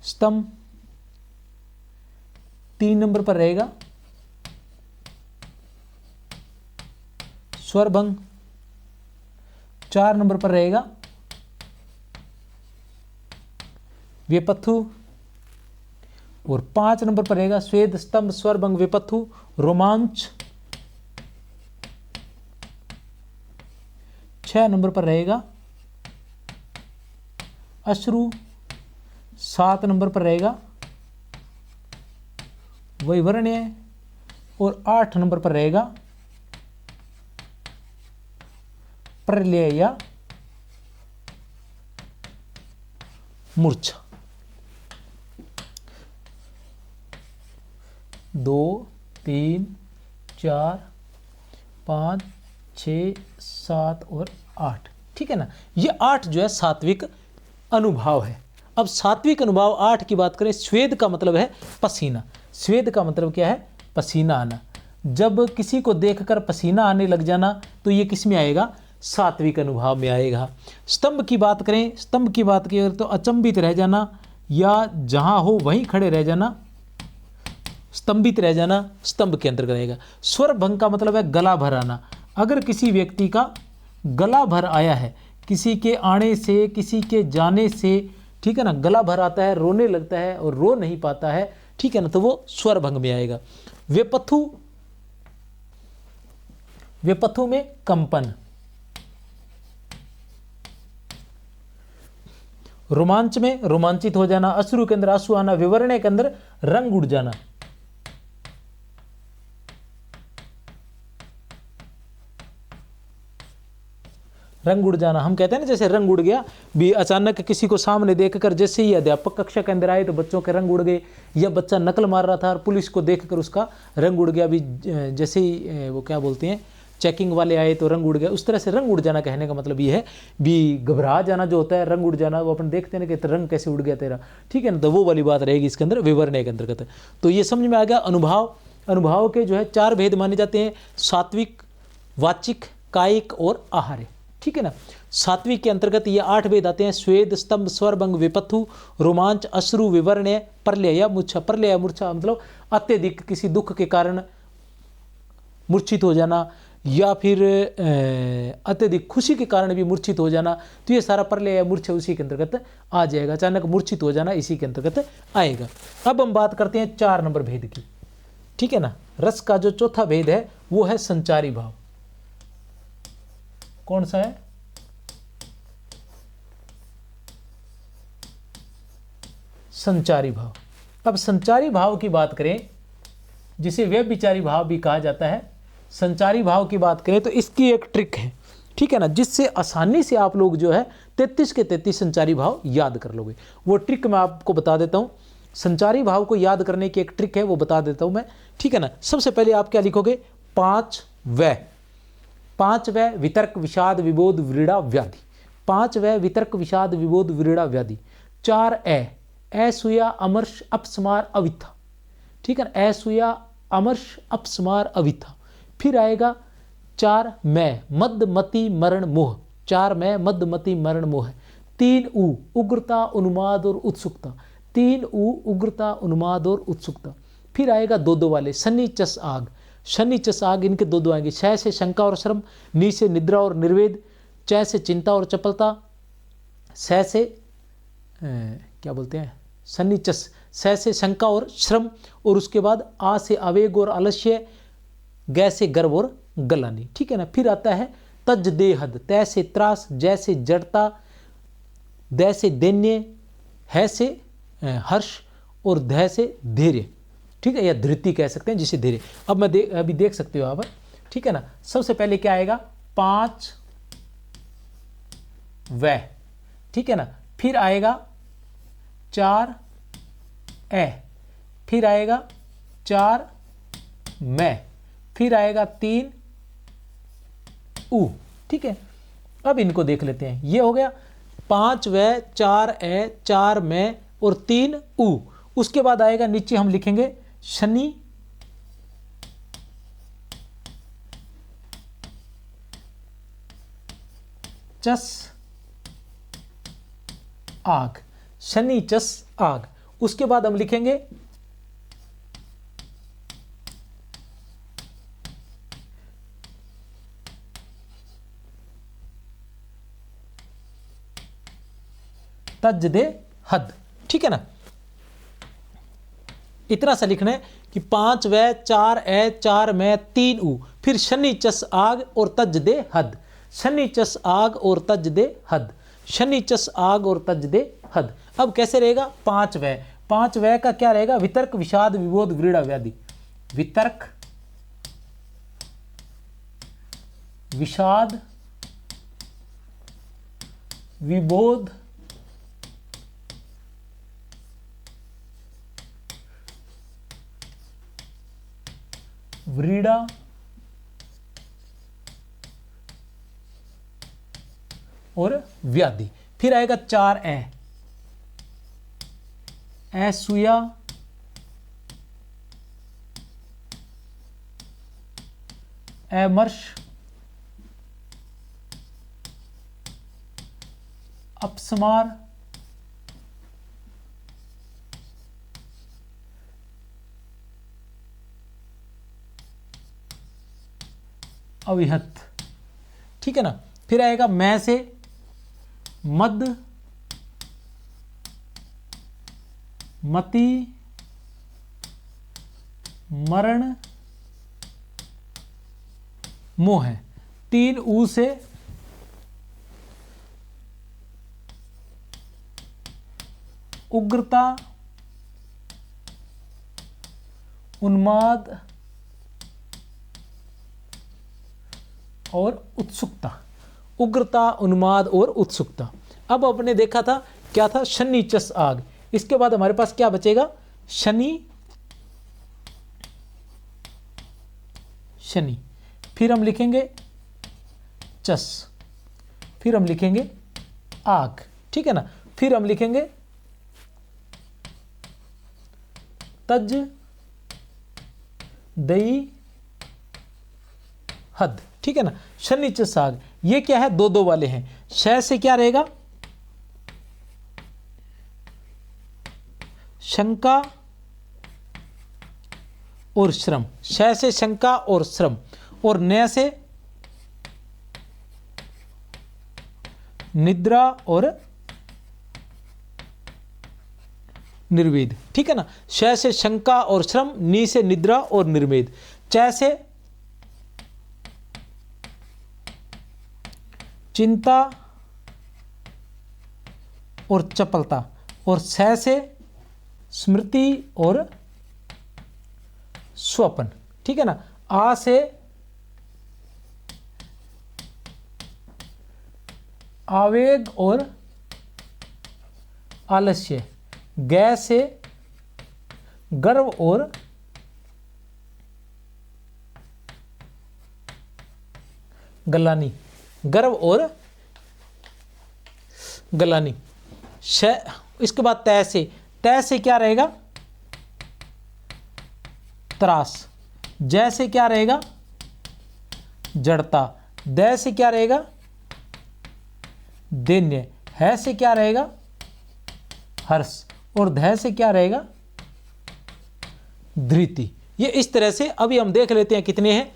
स्तंभ, 3 नंबर पर रहेगा स्वरभंग, 4 नंबर पर रहेगा विपत्तु और 5 नंबर पर रहेगा स्वेद, स्तंभ, स्वरभंग, विपत्तु, रोमांच। 6 नंबर पर रहेगा अश्रु। 7 नंबर पर रहेगा वैवर्ण्य और 8 नंबर पर रहेगा प्रलय या मूर्छा। 2, 3, 4, 5, 6, 7 और 8, ठीक है ना। ये 8 जो है सात्विक अनुभव है। अब सात्विक अनुभव 8 की बात करें, स्वेद का मतलब है पसीना। स्वेद का मतलब क्या है? पसीना आना। जब किसी को देखकर पसीना आने लग जाना तो ये किस में आएगा? सात्विक अनुभव में आएगा। स्तंभ की बात करें, स्तंभ की बात करें तो अचंभित रह जाना या जहां हो वहीं खड़े रह जाना, स्तंभित रह जाना स्तंभ के अंतर्गत रहेगा। स्वरभंग का मतलब है गला भर आना। अगर किसी व्यक्ति का गला भर आया है किसी के आने से, किसी के जाने से, ठीक है ना, गला भर आता है, रोने लगता है और रो नहीं पाता है, ठीक है ना, तो वो स्वर भंग में आएगा। वेपथु, वेपथु में कंपन। रोमांच में रोमांचित हो जाना, अश्रु के अंदर आंसू आना, विवरणे के अंदर रंग उड़ जाना। रंग उड़ जाना, हम कहते हैं ना जैसे रंग उड़ गया भी, अचानक किसी को सामने देखकर जैसे ही अध्यापक कक्षा के अंदर आए तो बच्चों के रंग उड़ गए, या बच्चा नकल मार रहा था और पुलिस को देखकर उसका रंग उड़ गया भी, जैसे ही वो क्या बोलते हैं चेकिंग वाले आए तो रंग उड़ गया। उस तरह से रंग उड़ जाना कहने का मतलब ये है भी घबरा जाना जो होता है, रंग उड़ जाना, वो अपन देखते हैं ना कि रंग कैसे उड़ गया तेरा, ठीक है ना, तो वो वाली बात रहेगी इसके अंदर विवरणे के अंतर्गत। तो ये समझ में आ गया। अनुभाव, अनुभाव के जो है 4 भेद माने जाते हैं, सात्विक, वाचिक, कायिक और आहार्य, ठीक है ना। सात्विक के अंतर्गत ये 8 भेद आते हैं, स्वेद, स्तंभ, स्वर भंग, विपथु, रोमांच, अश्रु, विवरण्य, प्रलय या मूर्छा। प्रलय या मूर्छा मतलब अत्यधिक किसी दुख के कारण मूर्छित हो जाना, या फिर अत्यधिक खुशी के कारण भी मूर्छित हो जाना, तो ये सारा प्रलय या मूर्छा उसी के अंतर्गत आ जाएगा। अचानक मूर्छित हो जाना इसी के अंतर्गत आएगा। अब हम बात करते हैं 4 नंबर भेद की, ठीक है ना। रस का जो चौथा भेद है वो है संचारी भाव। कौन सा है? संचारी भाव। अब संचारी भाव की बात करें, जिसे व्यभिचारी भाव भी कहा जाता है, संचारी भाव की बात करें तो इसकी एक ट्रिक है, ठीक है ना, जिससे आसानी से आप लोग जो है 33 के 33 संचारी भाव याद कर लोगे। वो ट्रिक मैं आपको बता देता हूं। संचारी भाव को याद करने की एक ट्रिक है, वो बता देता हूं मैं, ठीक है ना। सबसे पहले आप क्या लिखोगे? 5 वै, 5 वै वितर्क, विषाद, विबोध, व्रीड़ा, व्याधि। 5 वै वितर्क, विषाद, विबोध, व्रीड़ा, व्याधि। 4 ऐसुया, अमर्ष, अपस्मार, अविथा, ठीक है ना, ऐसुया, अमर्ष, अपस्मार, अविथा। फिर आएगा 4 मैं, मद, मति, मरण, मोह। 4 मैं, मद, मति, मरण, मोह। 3 उग्रता, उन्माद और उत्सुकता। 3 उग्रता, उन्माद और उत्सुकता। फिर आएगा 2 वाले, शनि, चस, आग। शनि, चस, आग, इनके 2 आएंगे। 6 से शंका और श्रम, नी से निद्रा और निर्वेद, च से चिंता और चपलता, स से क्या बोलते हैं, शनि, चस, स से शंका और श्रम, और उसके बाद आ से आवेग और आलस्य, ग से गर्व और गलानी, ठीक है ना। फिर आता है तज दे हद, तय से त्रास, जय से जड़ता, द से दैन्य, है से हर्ष और ध से धैर्य, ठीक है, या धृति कह सकते हैं जिसे धैर्य। अब मैं अभी देख सकते हो आप, ठीक है ना। सबसे पहले क्या आएगा? 5 वै, ठीक है ना। फिर आएगा 4 ए, फिर आएगा 4 मैं, फिर आएगा 3 उ, ठीक है। अब इनको देख लेते हैं। ये हो गया 5 वै, 4 ए, 4 मैं और 3 उ। उसके बाद आएगा नीचे हम लिखेंगे शनि, चस, आग। शनि, चस, आग। उसके बाद हम लिखेंगे तज दे हद, ठीक है ना। इतना सा लिखना है कि 5 वै, 4 ए, 4 मैं, 3 उ, फिर शनि, चस, आग और तज दे हद। शनि, चस, आग और तज दे हद। शनि, चस, आग और तज दे हद। अब कैसे रहेगा? 5 वै, 5 वै का क्या रहेगा? वितर्क, विषाद, विबोध, व्रीड़ा, व्याधि। वितर्क, विषाद, विबोध, व्रीड़ा और व्याधि। फिर आएगा 4 ऐसुया, अमर्ष, अपस्मार, अविहत, ठीक है ना। फिर आएगा मैं से मद मति मरण मोह है। 3 ऊ से उग्रता उन्माद और उत्सुकता। उग्रता उन्माद और उत्सुकता। अब आपने देखा था क्या था, शनिचस आग। इसके बाद हमारे पास क्या बचेगा, शनि शनि, फिर हम लिखेंगे चस, फिर हम लिखेंगे आग, ठीक है ना, फिर हम लिखेंगे तज दई हद, ठीक है ना। शनिचस आग, ये क्या है, 2-2 वाले हैं। श से क्या रहेगा, शंका और श्रम, श से शंका और श्रम, और न से निद्रा और निर्वेद, ठीक है ना। श से शंका और श्रम, नी से निद्रा और निर्वेद, च से चिंता और चपलता, और स से स्मृति और स्वप्न, ठीक है ना। आ से आवेग और आलस्य, ग से गर्व और गलानी, गर्व और गलानी। इसके बाद तय से क्या रहेगा, त्रास। जय से क्या रहेगा, जड़ता। दै से क्या रहेगा, दैन्य। है से क्या रहेगा, हर्ष, और ध से क्या रहेगा, धृति। ये इस तरह से अभी हम देख लेते हैं कितने हैं,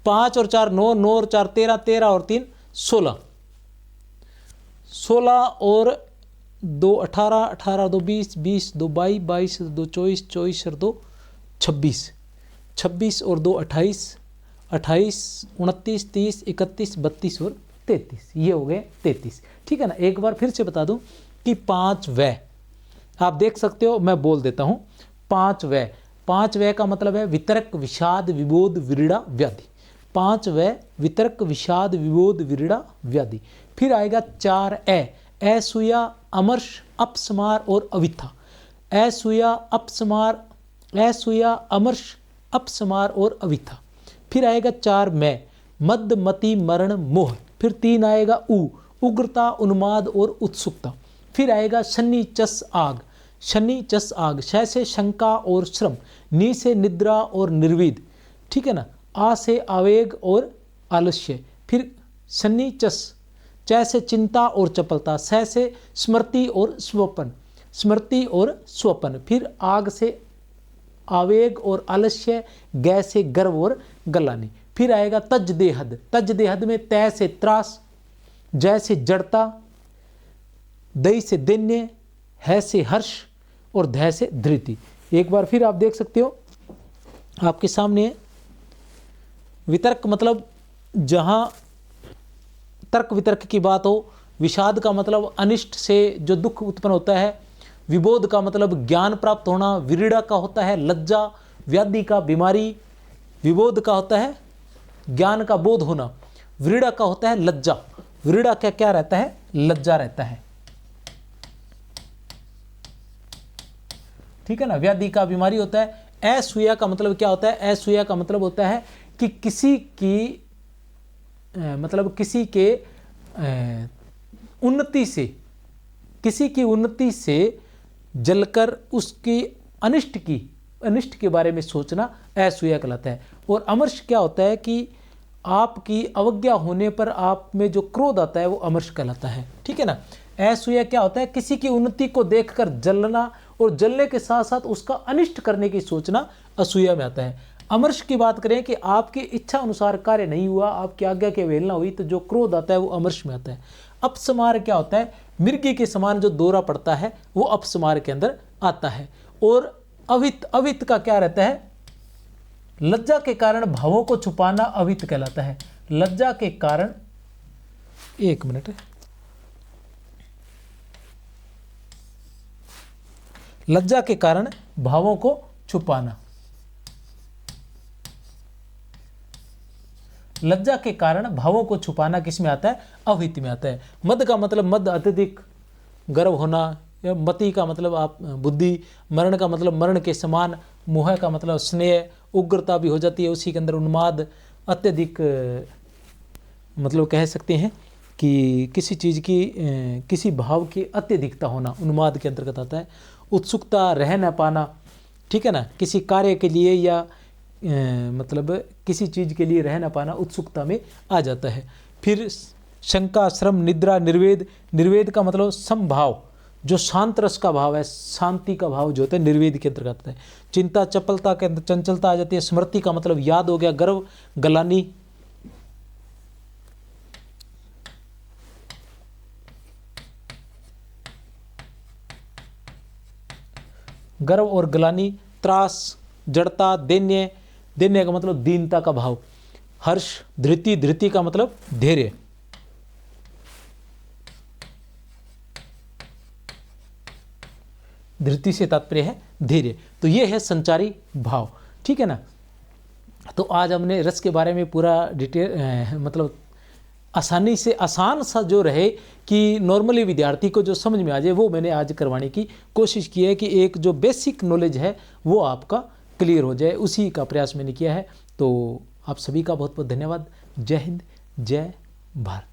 5 और 4 9, 9 और 4 13, 13 और 3 16, 16 और 2 18, 18 और 2 20, 20 2 22, 22 2 24, 24 और 2 26, 26 और 2 28, 28 29 30 31 32 और 33, ये हो गए 33, ठीक है ना। एक बार फिर से बता दूं कि 5 वह, आप देख सकते हो, मैं बोल देता हूं 5 वह। 5 वह का मतलब है वितर्क विषाद विबोध विरीड़ा व्याधि। 5 वह वितर्क विषाद विबोध विरीड़ा व्याधि। फिर आएगा 4 असूया अमर्ष अपस्मार और अविथा। असूया अपस्मार, असूया अमर्ष अपस्मार और अविथा। फिर आएगा 4 मद मति मरण मोह। फिर 3 आएगा उग्रता उन्माद और उत्सुकता। फिर आएगा शनि चस आग, शनि चस आग। श से शंका और श्रम, नी से निद्रा और निर्विद, ठीक है ना। आ से आवेग और आलस्य। फिर शनि चस, च से चिंता और चपलता, स से स्मृति और स्वपन, स्मृति और स्वपन। फिर आग से आवेग और आलस्य, ग से गर्व और गलानी। फिर आएगा तज देहद। तज देहद में तय से त्रास, जय से जड़ता, दई से दैन्य, है से हर्ष और ध से धृति। एक बार फिर आप देख सकते हो आपके सामने वितर्क मतलब जहां तर्क वितर्क की बात हो। विषाद का मतलब अनिष्ट से जो दुख उत्पन्न होता है। विबोध का मतलब ज्ञान प्राप्त होना। विरीड़ा का होता है लज्जा, व्याधि का बीमारी। विबोध का होता है ज्ञान का बोध होना। विरीड़ा का होता है लज्जा। विरीड़ा क्या क्या रहता है, लज्जा रहता है, ठीक है ना। व्याधि का बीमारी होता है। असूया का मतलब क्या होता है, असूया का मतलब होता है कि किसी की मतलब किसी के उन्नति से, किसी की उन्नति से जलकर उसकी अनिष्ट के बारे में सोचना असूया कहलाता है। और अमर्ष क्या होता है कि आपकी अवज्ञा होने पर आप में जो क्रोध आता है वो अमर्ष कहलाता है, ठीक है ना। असूया क्या होता है, किसी की उन्नति को देखकर जलना और जलने के साथ साथ उसका अनिष्ट करने की सोचना असूया में आता है। अमर्ष की बात करें कि आपकी इच्छा अनुसार कार्य नहीं हुआ, आपकी आज्ञा की अवहेलना हुई, तो जो क्रोध आता है वो अमर्ष में आता है। अपस्मार क्या होता है, मिर्गी के समान जो दौरा पड़ता है वो अपस्मार के अंदर आता है। और अवित, अवित का क्या रहता है, लज्जा के कारण भावों को छुपाना अवित कहलाता है। लज्जा के कारण, एक मिनट, लज्जा के कारण भावों को छुपाना, लज्जा के कारण भावों को छुपाना किस में आता है, अवित में आता है। मद का मतलब मद अत्यधिक गर्व होना, या मति का मतलब आप बुद्धि, मरण का मतलब मरण के समान, मोह का मतलब स्नेह, उग्रता भी हो जाती है उसी के अंदर, उन्माद, अत्यधिक, मतलब कह सकते हैं कि किसी चीज़ की, किसी भाव की अत्यधिकता होना उन्माद के अंतर्गत आता है। उत्सुकता, रह न पाना, ठीक है ना, किसी कार्य के लिए या मतलब किसी चीज़ के लिए रह न पाना उत्सुकता में आ जाता है। फिर शंका, श्रम, निद्रा, निर्वेद, निर्वेद का मतलब समभाव, जो शांत रस का भाव है, शांति का भाव जो होता है निर्वेद के अंतर्गत आता है। चिंता, चपलता के अंदर चंचलता आ जाती है। स्मृति का मतलब याद हो गया। गर्व, गलानी, गर्व और गलानी। त्रास, जड़ता, दैन्य, दैन्य का मतलब दीनता का भाव। हर्ष, धृति, धृति का मतलब धैर्य। धृति से तात्पर्य है धैर्य। तो ये है संचारी भाव, ठीक है ना। तो आज हमने रस के बारे में पूरा डिटेल, मतलब आसानी से, आसान सा जो रहे कि नॉर्मली विद्यार्थी को जो समझ में आ जाए, वो मैंने आज करवाने की कोशिश की है कि एक जो बेसिक नॉलेज है वो आपका क्लियर हो जाए, उसी का प्रयास मैंने किया है। तो आप सभी का बहुत बहुत धन्यवाद। जय हिंद, जय भारत।